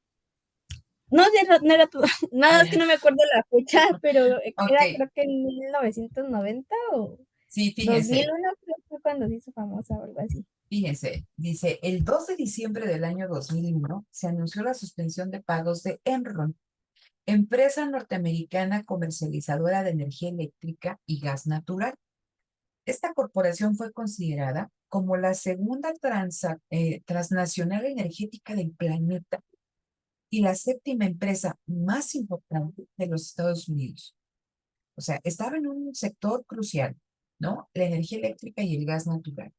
no, no era todo, nada Ah, más que ya. no me acuerdo la fecha, pero Ok, era creo que en 1990 o sí, dos mil fíjense, uno creo que fue cuando se hizo famosa o algo así. fíjense. Dice, el 2 de diciembre del año 2001 se anunció la suspensión de pagos de Enron, empresa norteamericana comercializadora de energía eléctrica y gas natural. Esta corporación fue considerada como la segunda transnacional energética del planeta y la séptima empresa más importante de los Estados Unidos. O sea, estaba en un sector crucial, ¿no? La energía eléctrica y el gas natural.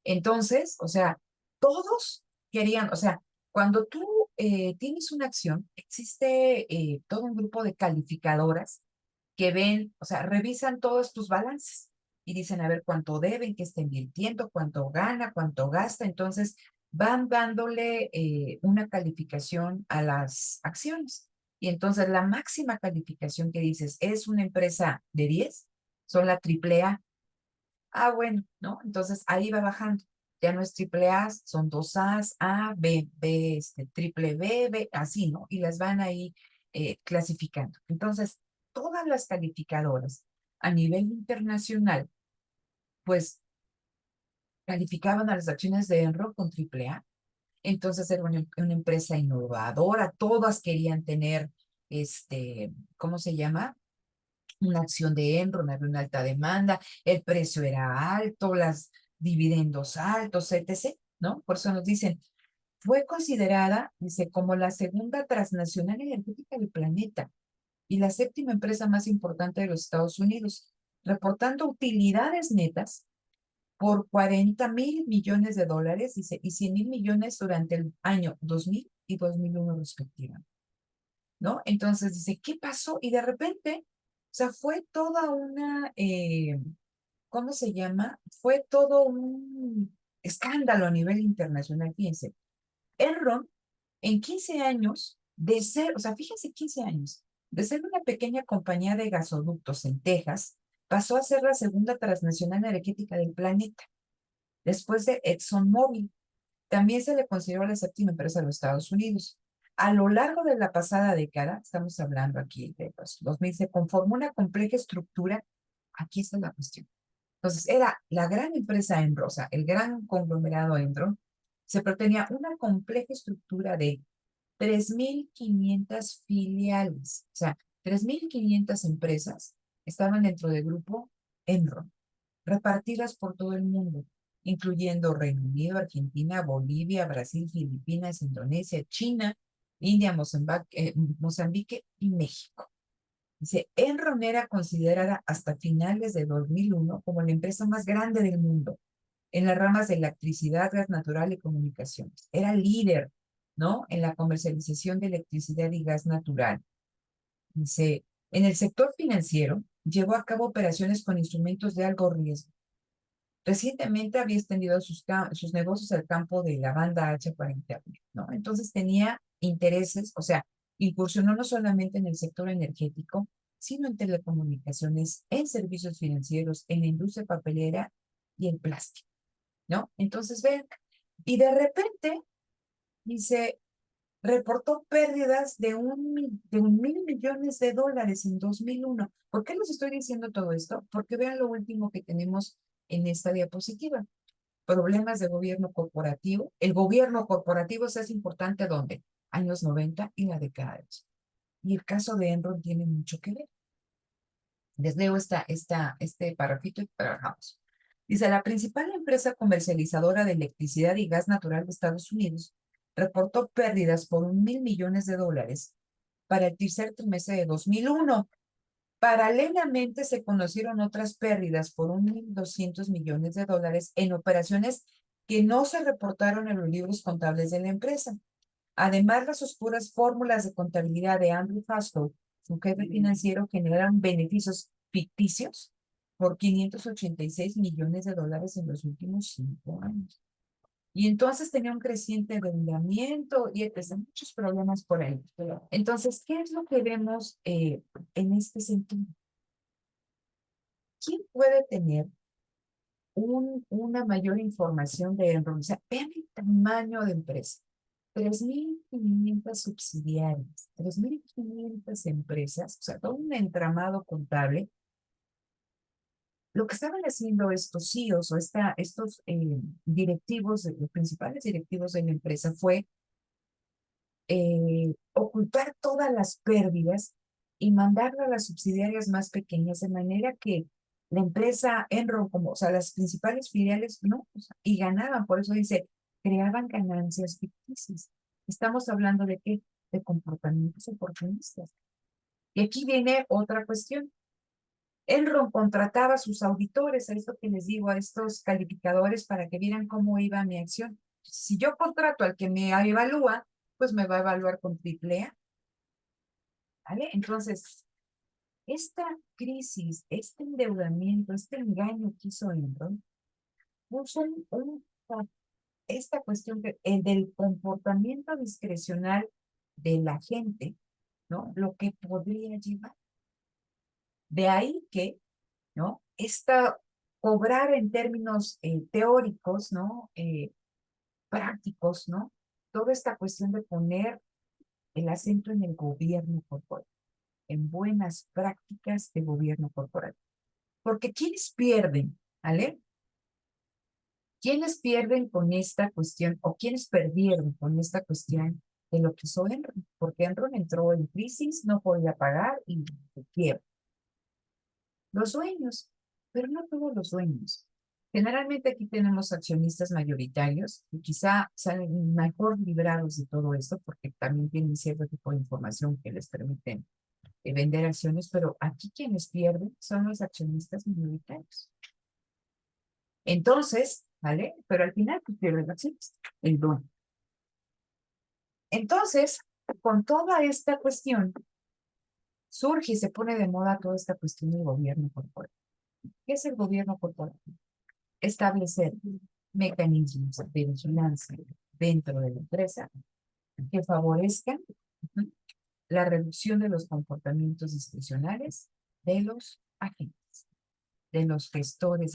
Entonces, o sea, todos querían, o sea, cuando tú tienes una acción, existe todo un grupo de calificadoras que ven, o sea, revisan todos tus balances y dicen, a ver, cuánto deben, qué está invirtiendo, cuánto gana, cuánto gasta. Entonces, van dándole una calificación a las acciones. Y entonces la máxima calificación que dices es una empresa de 10, son la triple A. Ah, bueno, ¿no? Entonces ahí va bajando. Ya no es triple A, son dos A's, A, B, B, triple B, B, así, ¿no? Y las van ahí clasificando. Entonces, todas las calificadoras a nivel internacional, pues calificaban a las acciones de Enron con triple A. Entonces era una empresa innovadora, todas querían tener, ¿cómo se llama? Una acción de Enron, había una alta demanda, el precio era alto, las dividendos altos, etc., ¿no? Por eso nos dicen, fue considerada, dice, como la segunda transnacional energética del planeta y la séptima empresa más importante de los Estados Unidos, reportando utilidades netas por 40.000 millones de dólares, dice, y 100.000 millones durante el año 2000 y 2001 respectivamente, ¿no? Entonces dice, ¿qué pasó? Y de repente, o sea, fue toda una, ¿cómo se llama? Fue todo un escándalo a nivel internacional, fíjense. Enron, en 15 años, de ser, o sea, fíjense, 15 años, de ser una pequeña compañía de gasoductos en Texas, pasó a ser la segunda transnacional energética del planeta, después de ExxonMobil. También se le consideró la séptima empresa de los Estados Unidos. A lo largo de la pasada década, estamos hablando aquí de los 2000, se conformó una compleja estructura. Aquí está la cuestión. Entonces, era la gran empresa Enron, o sea, el gran conglomerado Enron, pero tenía una compleja estructura de 3.500 filiales, o sea, 3.500 empresas estaban dentro del grupo Enron, repartidas por todo el mundo, incluyendo Reino Unido, Argentina, Bolivia, Brasil, Filipinas, Indonesia, China, India, Mozambique y México. Dice, Enron era considerada hasta finales de 2001 como la empresa más grande del mundo en las ramas de electricidad, gas natural y comunicaciones. Era líder, ¿no? En la comercialización de electricidad y gas natural. Dice, en el sector financiero, llevó a cabo operaciones con instrumentos de alto riesgo. Recientemente había extendido sus negocios al campo de la banda H para Internet, ¿no? Entonces tenía intereses, o sea, incursionó no solamente en el sector energético, sino en telecomunicaciones, en servicios financieros, en la industria papelera y en plástico, ¿no? Entonces, ven, y de repente, dice, reportó pérdidas de 1.000 millones de dólares en 2001. ¿Por qué les estoy diciendo todo esto? Porque vean lo último que tenemos en esta diapositiva. Problemas de gobierno corporativo. El gobierno corporativo se hace importante ¿dónde? Años 90 y la década de los. Y el caso de Enron tiene mucho que ver. Les leo este parrafito y trabajamos. Dice, la principal empresa comercializadora de electricidad y gas natural de Estados Unidos reportó pérdidas por 1.000 millones de dólares para el tercer trimestre de 2001. Paralelamente se conocieron otras pérdidas por 1.200 millones de dólares en operaciones que no se reportaron en los libros contables de la empresa. Además, las oscuras fórmulas de contabilidad de Andrew Fastow, su jefe financiero, generaron beneficios ficticios por 586 millones de dólares en los últimos 5 años. Y entonces tenía un creciente endeudamiento y muchos problemas por ahí. Entonces, ¿qué es lo que vemos en este sentido? ¿Quién puede tener una mayor información de Enron? O sea, vean el tamaño de empresa. 3.500 subsidiarias, 3.500 empresas, o sea, todo un entramado contable. Lo que estaban haciendo estos CEOs o estos directivos, los principales directivos de la empresa fue ocultar todas las pérdidas y mandarlo a las subsidiarias más pequeñas, de manera que la empresa Enron, como, o sea, las principales filiales, no, o sea, y ganaban, por eso dice, creaban ganancias ficticias. Estamos hablando de qué, de comportamientos oportunistas. Y aquí viene otra cuestión. Enron contrataba a sus auditores, a esto que les digo, a estos calificadores para que vieran cómo iba mi acción. Si yo contrato al que me evalúa, pues me va a evaluar con triple A, ¿vale? Entonces, esta crisis, este endeudamiento, este engaño que hizo Enron, puso esta cuestión del comportamiento discrecional de la gente, ¿no? Lo que podría llevar. De ahí que, ¿no? Cobrar en términos teóricos, ¿no? Prácticos, ¿no? Toda esta cuestión de poner el acento en el gobierno corporativo, en buenas prácticas de gobierno corporativo. Porque ¿quiénes pierden? ¿Vale? ¿Quiénes pierden con esta cuestión o quiénes perdieron con esta cuestión de lo que hizo Enron? Porque Enron entró en crisis, no podía pagar y quiebra. Los dueños, pero no todos los dueños. Generalmente aquí tenemos accionistas mayoritarios y quizá salen mejor librados de todo esto porque también tienen cierto tipo de información que les permiten vender acciones, pero aquí quienes pierden son los accionistas minoritarios. Entonces, ¿vale? Pero al final pues, pierde el accionista, el dueño. Entonces, con toda esta cuestión, surge y se pone de moda toda esta cuestión del gobierno corporativo. ¿Qué es el gobierno corporativo? Establecer mecanismos de vigilancia dentro de la empresa que favorezcan la reducción de los comportamientos discrecionales de los agentes, de los gestores.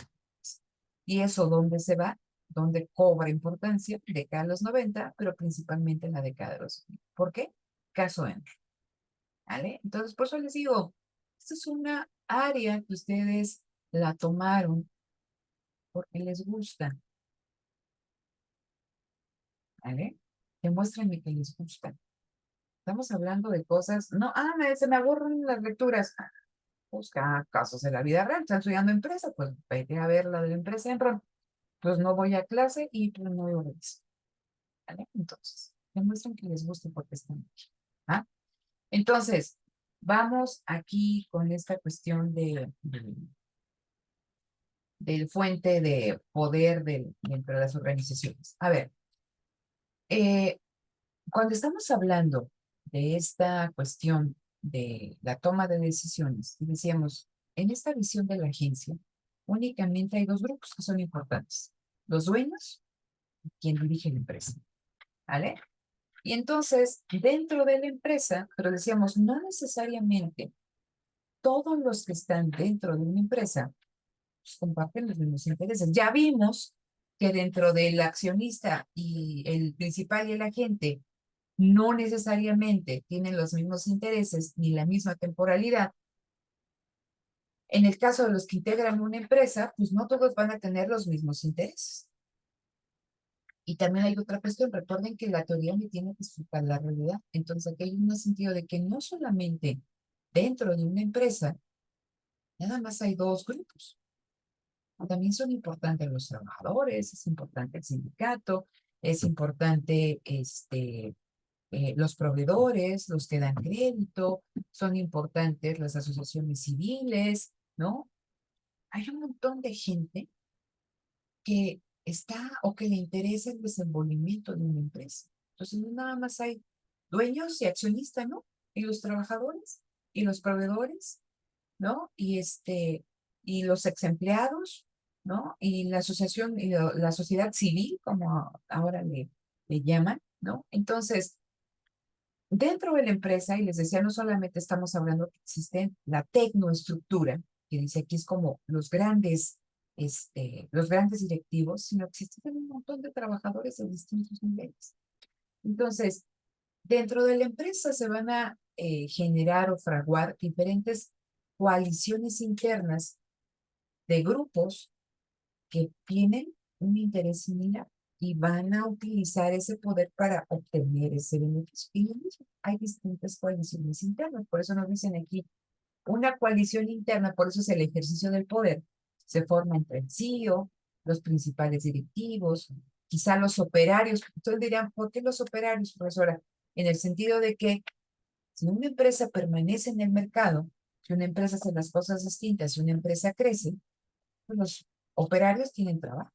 ¿Y eso dónde se va? Donde cobra importancia, década de los 90, pero principalmente en la década de los 2000. ¿Por qué? Caso Enron. ¿Vale? Entonces, por eso les digo, esta es una área que ustedes la tomaron porque les gusta, ¿vale? Demuéstrenme que les gusta. Estamos hablando de cosas, no, se me aburren las lecturas. Busca casos de la vida real, están estudiando empresa, pues vete a ver la de la empresa Enron. Pues no voy a clase y pues no veo eso. ¿Vale? Entonces, demuestren que les guste porque están aquí. ¿Ah? Entonces, vamos aquí con esta cuestión del fuente de poder dentro de las organizaciones. A ver, eh, cuando estamos hablando de esta cuestión de la toma de decisiones, y decíamos, en esta visión de la agencia, únicamente hay dos grupos que son importantes. Los dueños y quien dirige la empresa. ¿Vale? Y entonces, dentro de la empresa, pero decíamos, no necesariamente todos los que están dentro de una empresa pues, comparten los mismos intereses. Ya vimos que dentro del accionista y el principal y el agente no necesariamente tienen los mismos intereses ni la misma temporalidad. En el caso de los que integran una empresa, pues no todos van a tener los mismos intereses. Y también hay otra cuestión, recuerden que la teoría me tiene que explicar la realidad. Entonces aquí hay un sentido de que no solamente dentro de una empresa, nada más hay dos grupos. También son importantes los trabajadores, es importante el sindicato, es importante los proveedores, los que dan crédito, son importantes las asociaciones civiles, ¿no? Hay un montón de gente que está o que le interesa el desenvolvimiento de una empresa. Entonces, no nada más hay dueños y accionistas, ¿no? Y los trabajadores y los proveedores, ¿no? y los ex empleados, ¿no? Y la asociación, y la sociedad civil, como ahora le llaman, ¿no? Entonces, dentro de la empresa, y les decía, no solamente estamos hablando que existe la tecnoestructura, que dice aquí es como los grandes directivos, sino que existen un montón de trabajadores de distintos niveles. Entonces, dentro de la empresa se van a generar o fraguar diferentes coaliciones internas de grupos que tienen un interés similar y van a utilizar ese poder para obtener ese beneficio. Y hay distintas coaliciones internas, por eso nos dicen aquí, una coalición interna, por eso es el ejercicio del poder, se forma entre el CEO, los principales directivos, quizá los operarios. Ustedes dirán, ¿por qué los operarios, profesora? En el sentido de que si una empresa permanece en el mercado, si una empresa hace las cosas distintas, si una empresa crece, pues los operarios tienen trabajo.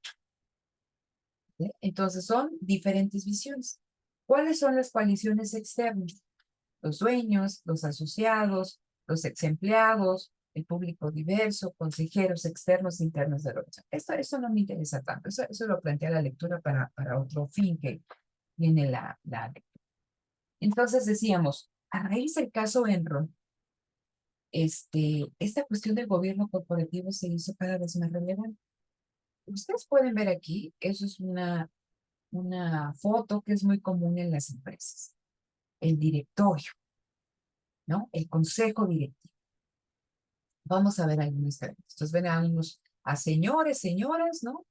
¿Sí? Entonces son diferentes visiones. ¿Cuáles son las coaliciones externas? Los dueños, los asociados, los ex empleados, el público diverso, consejeros externos e internos de la organización. Eso no me interesa tanto. Eso lo plantea la lectura para otro fin que viene la lectura. Entonces decíamos, a raíz del caso Enron, esta cuestión del gobierno corporativo se hizo cada vez más relevante. Ustedes pueden ver aquí, eso es una foto que es muy común en las empresas. El directorio, ¿no? El consejo directivo. Vamos a ver algunos ejemplos. Entonces ven a señores, señoras, ¿no?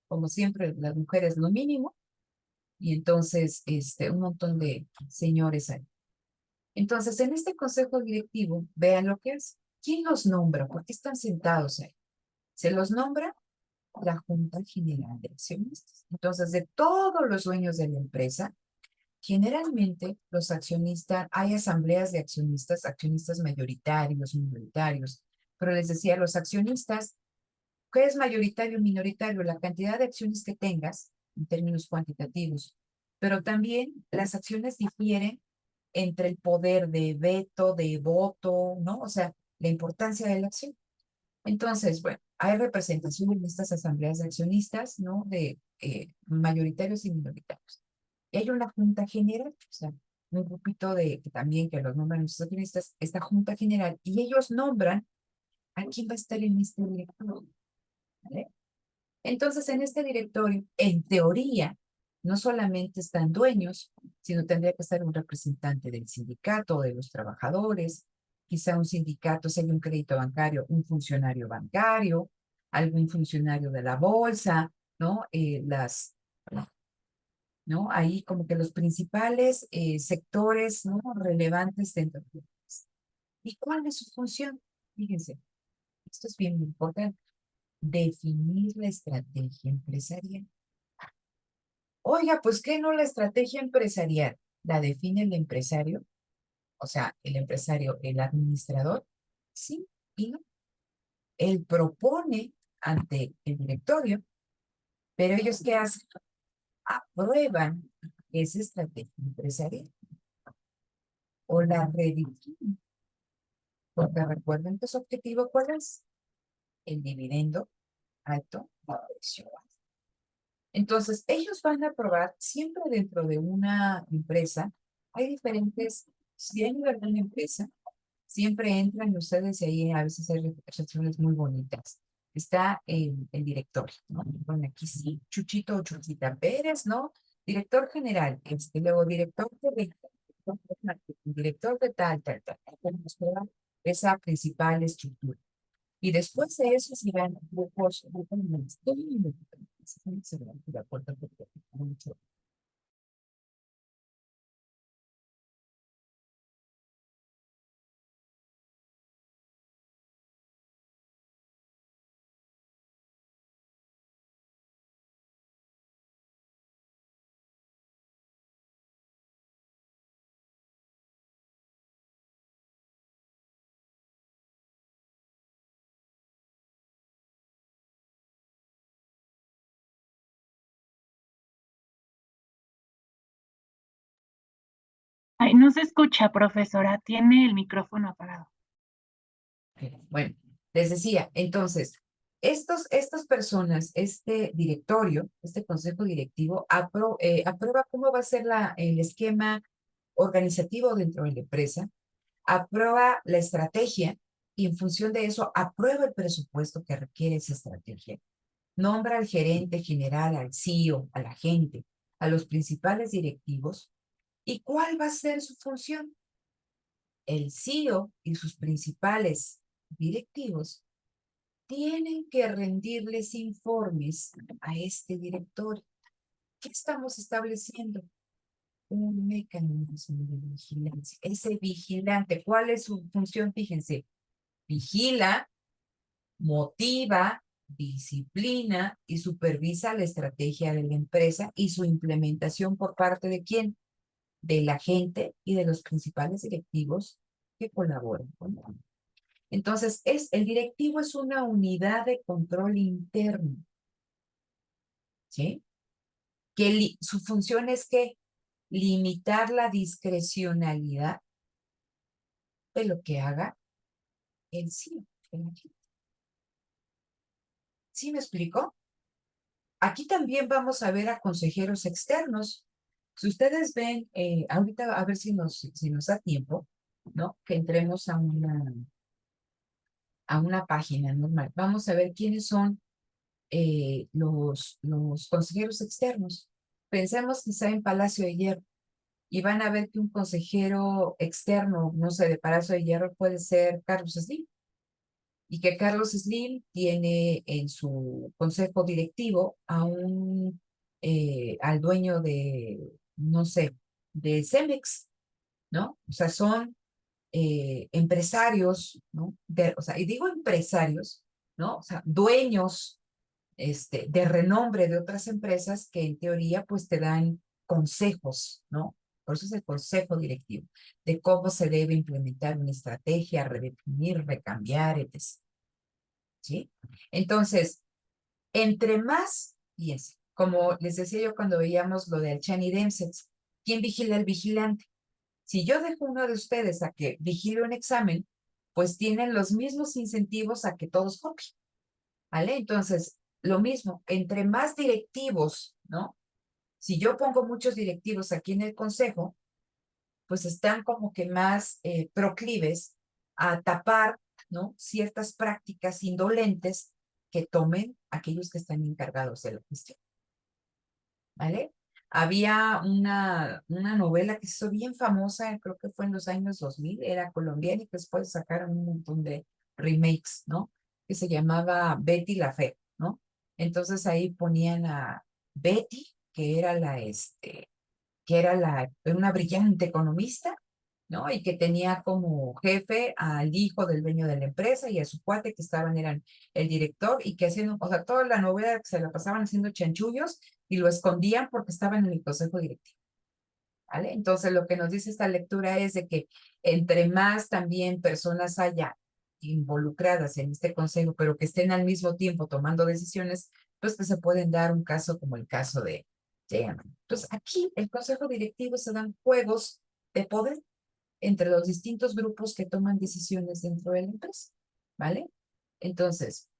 Como siempre, las mujeres lo mínimo. Y entonces, un montón de señores ahí. Entonces, en este consejo directivo, vean lo que es. ¿Quién los nombra? ¿Por qué están sentados ahí? Se los nombra la Junta General de Accionistas. Entonces, de todos los dueños de la empresa, generalmente los accionistas, hay asambleas de accionistas, accionistas mayoritarios, minoritarios, pero les decía, los accionistas, ¿qué es mayoritario o minoritario? La cantidad de acciones que tengas en términos cuantitativos, pero también las acciones difieren entre el poder de veto, de voto, ¿no? O sea, la importancia de la acción. Entonces, bueno, hay representación en estas asambleas de accionistas, ¿no? De mayoritarios y minoritarios. Y hay una junta general, o sea, un grupito que también que los nombran los accionistas, esta junta general, y ellos nombran a quién va a estar en este directorio, ¿vale? Entonces, en este directorio, en teoría, no solamente están dueños, sino tendría que estar un representante del sindicato o de los trabajadores, quizá un sindicato, si hay un crédito bancario, un funcionario bancario, algún funcionario de la bolsa, ¿no? ¿No? Ahí como que los principales sectores, ¿no? Relevantes dentro de la empresa. ¿Y cuál es su función? Fíjense, esto es bien importante. Definir la estrategia empresarial. Oiga, pues ¿qué no la estrategia empresarial? ¿La define el empresario? O sea, el empresario, el administrador. Sí y no. Él propone ante el directorio, pero ellos ¿qué hacen? Aprueban esa estrategia empresarial o la redefinen. Porque recuerden que su objetivo, ¿cuál es? El dividendo alto o precio bajo. Entonces, ellos van a probar siempre dentro de una empresa, hay diferentes, si hay nivel de una empresa, siempre entran ustedes y ahí a veces hay reflexiones muy bonitas. Está el director, ¿no? Bueno, aquí sí, Chuchito o Chuchita Pérez, ¿no? Director general, luego director de marketing, director de tal. Nos prueban esa principal estructura. Y después de eso se van grupos de acuerdo porque mucho. Ay, no se escucha, profesora. Tiene el micrófono apagado. Bueno, Les decía, entonces, estas personas, este directorio, este consejo directivo, aprueba cómo va a ser el esquema organizativo dentro de la empresa, aprueba la estrategia y en función de eso aprueba el presupuesto que requiere esa estrategia. Nombra al gerente general, al CEO, a la gente, a los principales directivos. ¿Y cuál va a ser su función? El CEO y sus principales directivos tienen que rendirles informes a este director. ¿Qué estamos estableciendo? Un mecanismo de vigilancia. Ese vigilante, ¿cuál es su función? Fíjense, vigila, motiva, disciplina y supervisa la estrategia de la empresa y su implementación por parte de quién? De la gente y de los principales directivos que colaboran con él. Entonces, el directivo es una unidad de control interno, ¿sí? Su función es que limitar la discrecionalidad de lo que haga el CEO. ¿Sí me explico? Aquí también vamos a ver a consejeros externos. Si ustedes ven, ahorita a ver si nos da tiempo, ¿no? Que entremos a una página normal. Vamos a ver quiénes son los consejeros externos. Pensemos quizá en Palacio de Hierro y van a ver que un consejero externo, no sé, de Palacio de Hierro puede ser Carlos Slim y que Carlos Slim tiene en su consejo directivo al dueño de, no sé, de Cemex, ¿no? O sea, son empresarios, ¿no? O sea, y digo empresarios, ¿no? O sea, dueños de renombre de otras empresas que en teoría pues te dan consejos, ¿no? Por eso es el consejo directivo, de cómo se debe implementar una estrategia, redefinir, recambiar, etc. ¿Sí? Entonces, entre más, fíjense, como les decía yo cuando veíamos lo del Chani Demsets, ¿quién vigila al vigilante? Si yo dejo uno de ustedes a que vigile un examen, pues tienen los mismos incentivos a que todos copien. ¿Vale? Entonces, lo mismo, entre más directivos, ¿no? Si yo pongo muchos directivos aquí en el consejo, pues están como que más proclives a tapar, ¿no? Ciertas prácticas indolentes que tomen aquellos que están encargados de la gestión, ¿vale? Había una novela que se hizo bien famosa, creo que fue en los años 2000, era colombiana y que después sacaron un montón de remakes, ¿no? Que se llamaba Betty la Fea, ¿no? Entonces ahí ponían a Betty, era una brillante economista, ¿no? Y que tenía como jefe al hijo del dueño de la empresa y a su cuate que eran el director y que haciendo, o sea, toda la novela se la pasaban haciendo chanchullos y lo escondían porque estaban en el consejo directivo, ¿vale? Entonces lo que nos dice esta lectura es de que entre más también personas haya involucradas en este consejo, pero que estén al mismo tiempo tomando decisiones, pues que se pueden dar un caso como el caso de Emma. Entonces aquí el consejo directivo se dan juegos de poder entre los distintos grupos que toman decisiones dentro de la empresa, ¿vale? Entonces,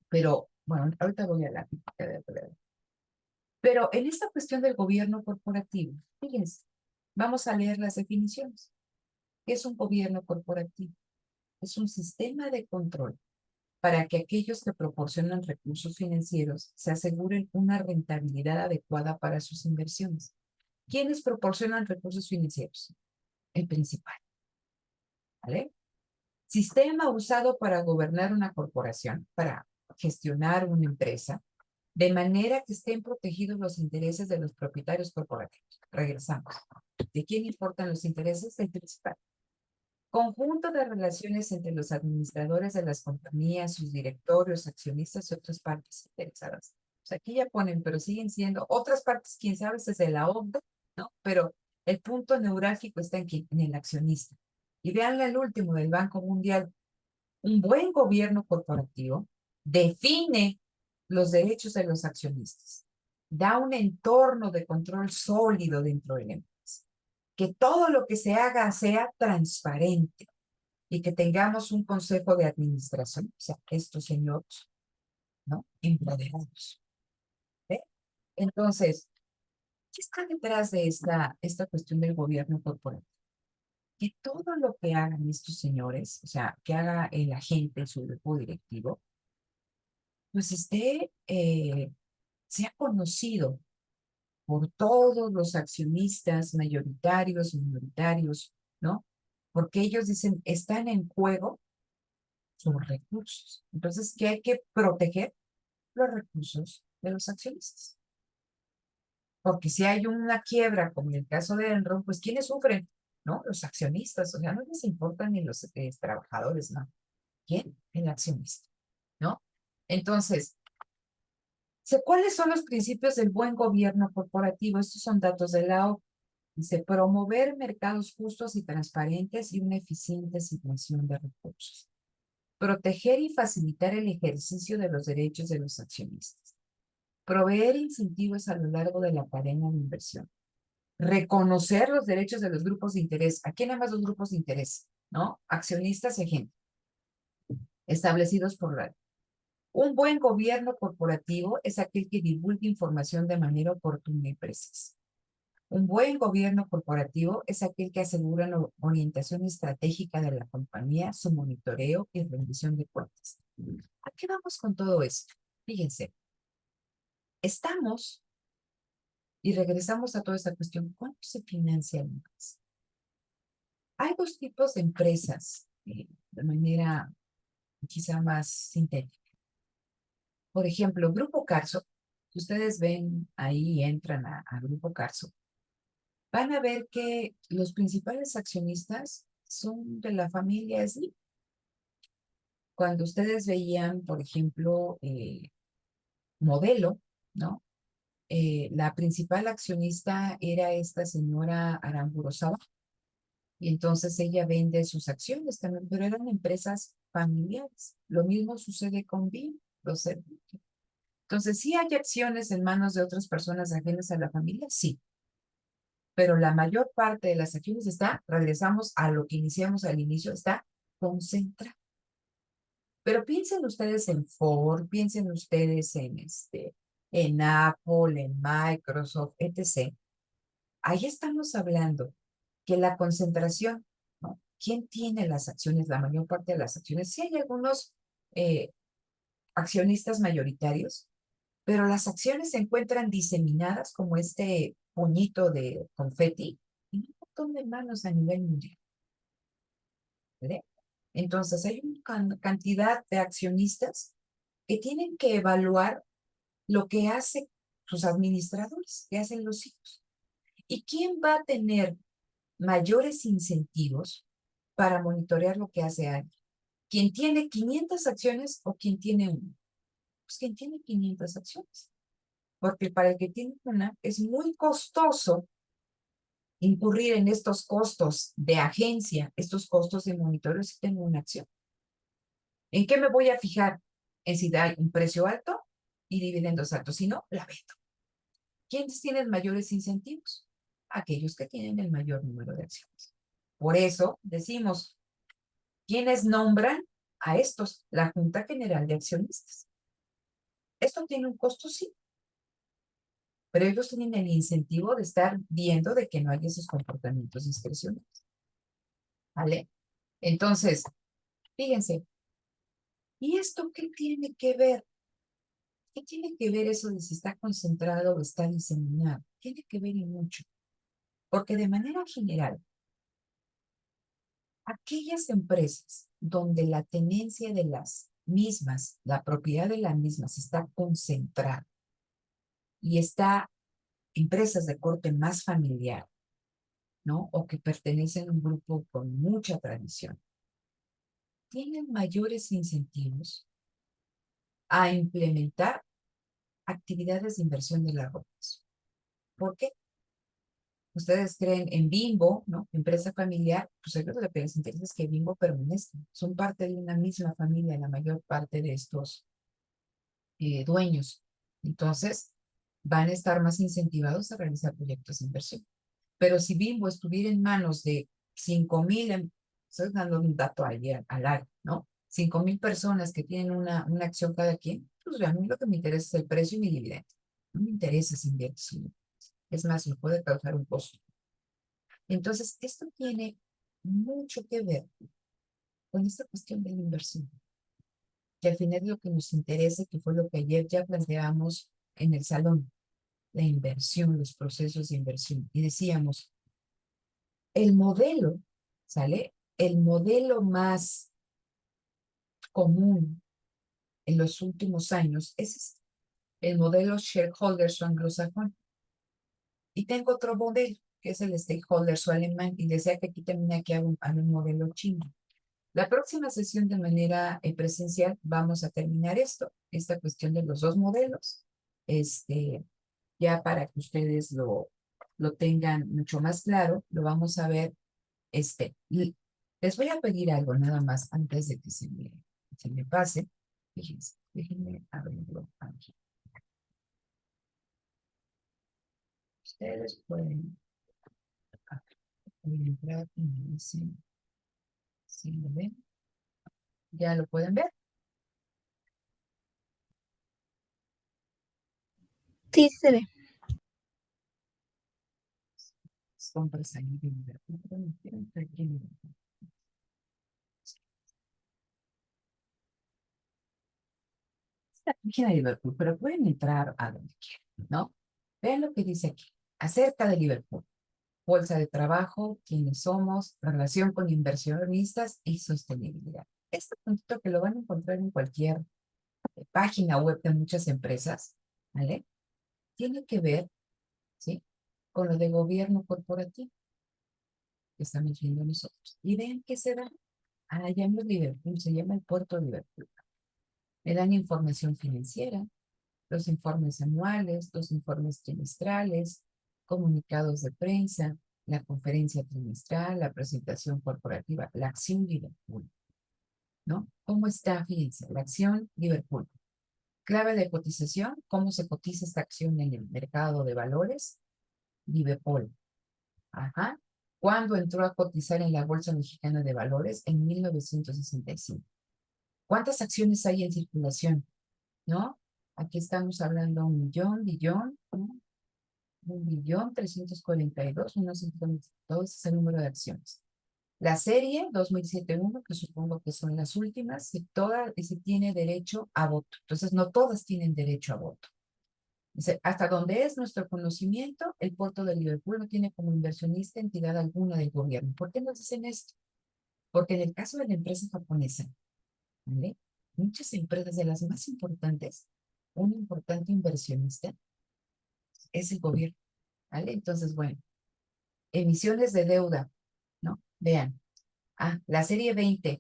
pero bueno, ahorita voy a la... Pero en esta cuestión del gobierno corporativo, fíjense, vamos a leer las definiciones. ¿Qué es un gobierno corporativo? Es un sistema de control para que aquellos que proporcionan recursos financieros se aseguren una rentabilidad adecuada para sus inversiones. ¿Quiénes proporcionan recursos financieros? El principal, ¿vale? Sistema usado para gobernar una corporación, para gestionar una empresa, de manera que estén protegidos los intereses de los propietarios corporativos. Regresamos. ¿De quién importan los intereses? Del principal. Conjunto de relaciones entre los administradores de las compañías, sus directorios, accionistas y otras partes interesadas. O sea, aquí ya ponen, pero siguen siendo otras partes, quién sabe, desde la OCDE, ¿no? Pero el punto neurálgico está en el accionista. Y vean el último del Banco Mundial. Un buen gobierno corporativo define los derechos de los accionistas, da un entorno de control sólido dentro de la empresa, que todo lo que se haga sea transparente, y que tengamos un consejo de administración, o sea, estos señores, ¿no? Empoderados. ¿Ve? Entonces, ¿qué está detrás de esta cuestión del gobierno corporativo? Que todo lo que hagan estos señores, o sea, que haga el agente, su grupo directivo, pues sea conocido por todos los accionistas mayoritarios, minoritarios, ¿no? Porque ellos dicen, están en juego sus recursos. Entonces, ¿qué hay que proteger? Los recursos de los accionistas. Porque si hay una quiebra, como en el caso de Enron, pues ¿quiénes sufren? ¿No? Los accionistas, o sea, no les importan ni los trabajadores, ¿no? ¿Quién? El accionista, ¿no? Entonces, ¿cuáles son los principios del buen gobierno corporativo? Estos son datos de la OCDE. Dice, promover mercados justos y transparentes y una eficiente asignación de recursos. Proteger y facilitar el ejercicio de los derechos de los accionistas. Proveer incentivos a lo largo de la cadena de inversión. Reconocer los derechos de los grupos de interés. Aquí nada más los grupos de interés, ¿no? Accionistas y gente, establecidos por la ley. Un buen gobierno corporativo es aquel que divulga información de manera oportuna y precisa. Un buen gobierno corporativo es aquel que asegura la orientación estratégica de la compañía, su monitoreo y rendición de cuentas. ¿A qué vamos con todo esto? Fíjense, estamos y regresamos a toda esta cuestión. ¿Cuánto se financia la empresa? Hay dos tipos de empresas de manera quizá más sintética. Por ejemplo, Grupo Carso, si ustedes ven ahí, entran a Grupo Carso, van a ver que los principales accionistas son de la familia Slim. Cuando ustedes veían, por ejemplo, Modelo, ¿no? La principal accionista era esta señora Aramburu Saba, y entonces ella vende sus acciones también, pero eran empresas familiares. Lo mismo sucede con BIM, los servicios. Entonces, ¿sí hay acciones en manos de otras personas ajenas a la familia? Sí, pero la mayor parte de las acciones está, regresamos a lo que iniciamos al inicio, está concentrada. Pero piensen ustedes en Ford, piensen ustedes en Apple, en Microsoft, etc. Ahí estamos hablando que la concentración, ¿no? ¿Quién tiene las acciones? La mayor parte de las acciones. Sí hay algunos eh, accionistas mayoritarios, pero las acciones se encuentran diseminadas como este puñito de confeti en un montón de manos a nivel mundial. ¿Vale? Entonces hay una cantidad de accionistas que tienen que evaluar lo que hacen sus administradores, que hacen los hijos. ¿Y quién va a tener mayores incentivos para monitorear lo que hace alguien? ¿Quién tiene 500 acciones o quien tiene una? Pues quien tiene 500 acciones. Porque para el que tiene una es muy costoso incurrir en estos costos de agencia, estos costos de monitoreo si tengo una acción. ¿En qué me voy a fijar? En si da un precio alto y dividendos altos. Si no, la vendo. ¿Quiénes tienen mayores incentivos? Aquellos que tienen el mayor número de acciones. Por eso decimos, ¿quiénes nombran a estos? La Junta General de Accionistas. Esto tiene un costo, sí, pero ellos tienen el incentivo de estar viendo de que no haya esos comportamientos discrecionales. ¿Vale? Entonces, fíjense, ¿y esto qué tiene que ver? ¿Qué tiene que ver eso de si está concentrado o está diseminado? Tiene que ver y mucho, porque de manera general, aquellas empresas donde la tenencia de las mismas, la propiedad de las mismas está concentrada y está empresas de corte más familiar, ¿no? O que pertenecen a un grupo con mucha tradición, tienen mayores incentivos a implementar actividades de inversión de largo plazo. ¿Por qué? Ustedes creen en Bimbo, ¿no? Empresa familiar, pues ellos lo que les interesa es que Bimbo permanezca. Son parte de una misma familia, la mayor parte de estos dueños. Entonces, van a estar más incentivados a realizar proyectos de inversión. Pero si Bimbo estuviera en manos de 5,000 Estoy dando un dato ayer al aire, ¿no? 5,000 personas que tienen una acción cada quien, pues a mí lo que me interesa es el precio y mi dividendo. No me interesa si inversión. Es más, me puede causar un costo. Entonces, esto tiene mucho que ver con esta cuestión de la inversión, que al final es lo que nos interesa, que fue lo que ayer ya planteamos en el salón, la inversión, los procesos de inversión. Y decíamos, el modelo, ¿sale? El modelo más común en los últimos años es el modelo shareholders o anglosajón. Y tengo otro modelo, que es el stakeholders o alemán, y desea que aquí también aquí hago un modelo chino. La próxima sesión de manera presencial vamos a terminar esta cuestión de los dos modelos, ya para que ustedes lo tengan mucho más claro, lo vamos a ver, y les voy a pedir algo nada más antes de que se me pase. Fíjense, déjenme abrirlo aquí. Ustedes pueden entrar y me dicen si lo ven. ¿Ya lo pueden ver? Sí, sí se ve. Compras ahí de Liverpool. Bueno, quiero entrar aquí en Liverpool. Esta página de Liverpool, pero pueden entrar a donde quieran, ¿no? Vean lo que dice aquí. Acerca de Liverpool. Bolsa de trabajo, quiénes somos, relación con inversionistas y sostenibilidad. Este puntito que lo van a encontrar en cualquier página web de muchas empresas, ¿vale? Tiene que ver, ¿sí? Con lo de gobierno corporativo que estamos viendo nosotros. Y vean qué se da. Ya no es Liverpool, se llama el Puerto de Liverpool. Me dan información financiera, los informes anuales, los informes trimestrales, comunicados de prensa, la conferencia trimestral, la presentación corporativa, la acción Liverpool, ¿no? ¿Cómo está? Fíjense, la acción Liverpool. Clave de cotización, ¿cómo se cotiza esta acción en el mercado de valores? Liverpool. Ajá. ¿Cuándo entró a cotizar en la Bolsa Mexicana de Valores? En 1965. ¿Cuántas acciones hay en circulación? ¿No? Aquí estamos hablando 1 millón, billón, ¿no? 1.342.000.000, todo ese es el número de acciones. La serie 2007-1, que supongo que son las últimas, se tiene derecho a voto. Entonces, no todas tienen derecho a voto. Dice, hasta donde es nuestro conocimiento, el puerto de Liverpool no tiene como inversionista entidad alguna del gobierno. ¿Por qué nos dicen esto? Porque en el caso de la empresa japonesa, ¿vale? Muchas empresas de las más importantes, un importante inversionista es el gobierno, ¿vale? Entonces, bueno, emisiones de deuda, ¿no? Vean, la serie 20,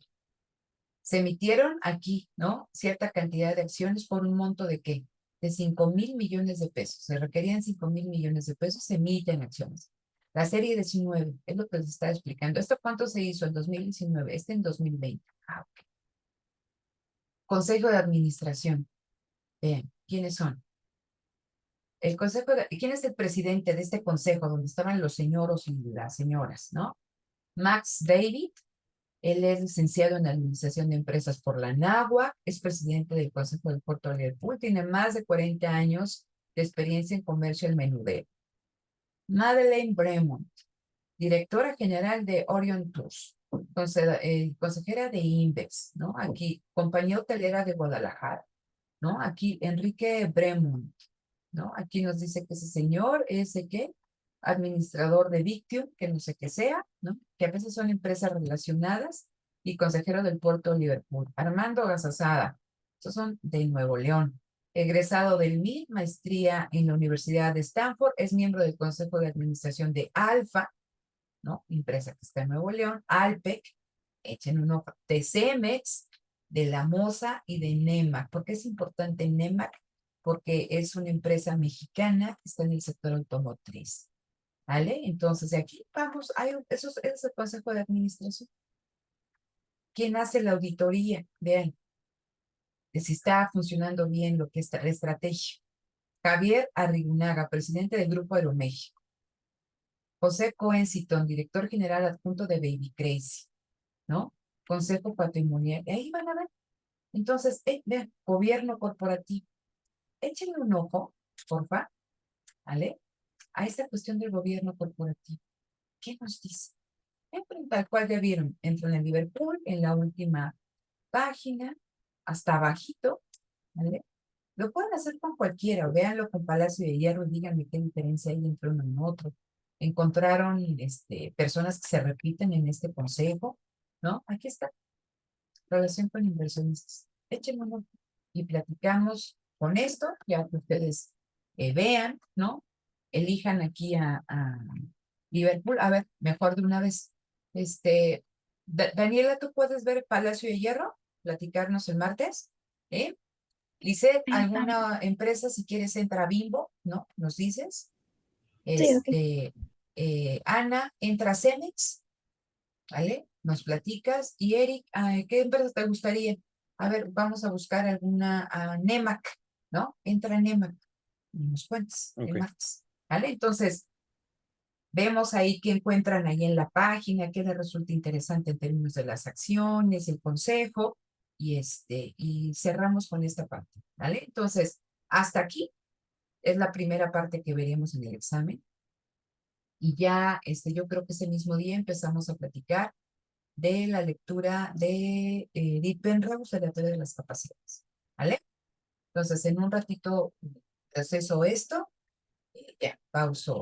se emitieron aquí, ¿no? Cierta cantidad de acciones por un monto de ¿qué? De 5,000 millones de pesos. Se requerían 5,000 millones de pesos, se emiten acciones. La serie 19, es lo que les estaba explicando. ¿Esto cuánto se hizo en 2019? En 2020. Ok. Consejo de Administración. Vean, ¿quiénes son? ¿Quién es el presidente de este consejo donde estaban los señoros y las señoras, ¿no? Max David, él es licenciado en Administración de Empresas por la NAWA, es presidente del Consejo del Puerto de Liverpool, tiene más de 40 años de experiencia en comercio al menudeo. Madeleine Bremont, directora general de Orion Tours, consejera de Invex, ¿no? Aquí, compañía hotelera de Guadalajara, ¿no? Aquí, Enrique Bremont, ¿no? Aquí nos dice que ese señor es de qué, administrador de Victium, que no sé qué sea, ¿no? Que a veces son empresas relacionadas, y consejero del Puerto de Liverpool. Armando Gasasada, estos son de Nuevo León. Egresado del MIT, maestría en la Universidad de Stanford, es miembro del Consejo de Administración de Alfa, ¿no? Empresa que está en Nuevo León, Alpec, echen un ojo, de Cemex, de La Moza y de NEMAC. ¿Por qué es importante NEMAC? Porque es una empresa mexicana que está en el sector automotriz, ¿vale? Entonces, de aquí vamos, eso es el Consejo de Administración. ¿Quién hace la auditoría? Vean, de si está funcionando bien lo que está la estrategia. Javier Arrigunaga, presidente del Grupo Aeroméxico. José Cohen Citón, director general adjunto de Baby Crazy. ¿no? Consejo patrimonial, y ahí van a ver. Entonces, vean, gobierno corporativo. Échenle un ojo, porfa, ¿vale? A esta cuestión del gobierno corporativo. ¿Qué nos dice? Tal cual ya vieron, entran en Liverpool, en la última página, hasta abajito, ¿vale? Lo pueden hacer con cualquiera, o véanlo con Palacio de Hierro y díganme qué diferencia hay entre uno y otro. Encontraron personas que se repiten en este consejo, ¿no? Aquí está, relación con inversionistas. Échenme un ojo y platicamos con esto, ya que ustedes vean, ¿no? Elijan aquí a Liverpool. A ver, mejor de una vez. Daniela, ¿tú puedes ver Palacio de Hierro? Platicarnos el martes, ¿eh? Lisette, Sí, está bien. ¿alguna empresa si quieres entra a Bimbo? ¿No? Nos dices. Sí, ok. Ana, entra a Cemex, ¿vale? Nos platicas. Y Eric, ¿qué empresa te gustaría? A ver, vamos a buscar alguna Nemac, ¿no? Entra a Nemac y nos cuentas el Ok. martes, ¿vale? Entonces, vemos ahí qué encuentran ahí en la página, qué les resulta interesante en términos de las acciones, el consejo, y cerramos con esta parte, ¿vale? Entonces, hasta aquí es la primera parte que veremos en el examen. Y ya, yo creo que ese mismo día empezamos a platicar de la lectura de Edith Penrose de la teoría de las capacidades, ¿vale? Entonces, en un ratito proceso esto, ya, pauso.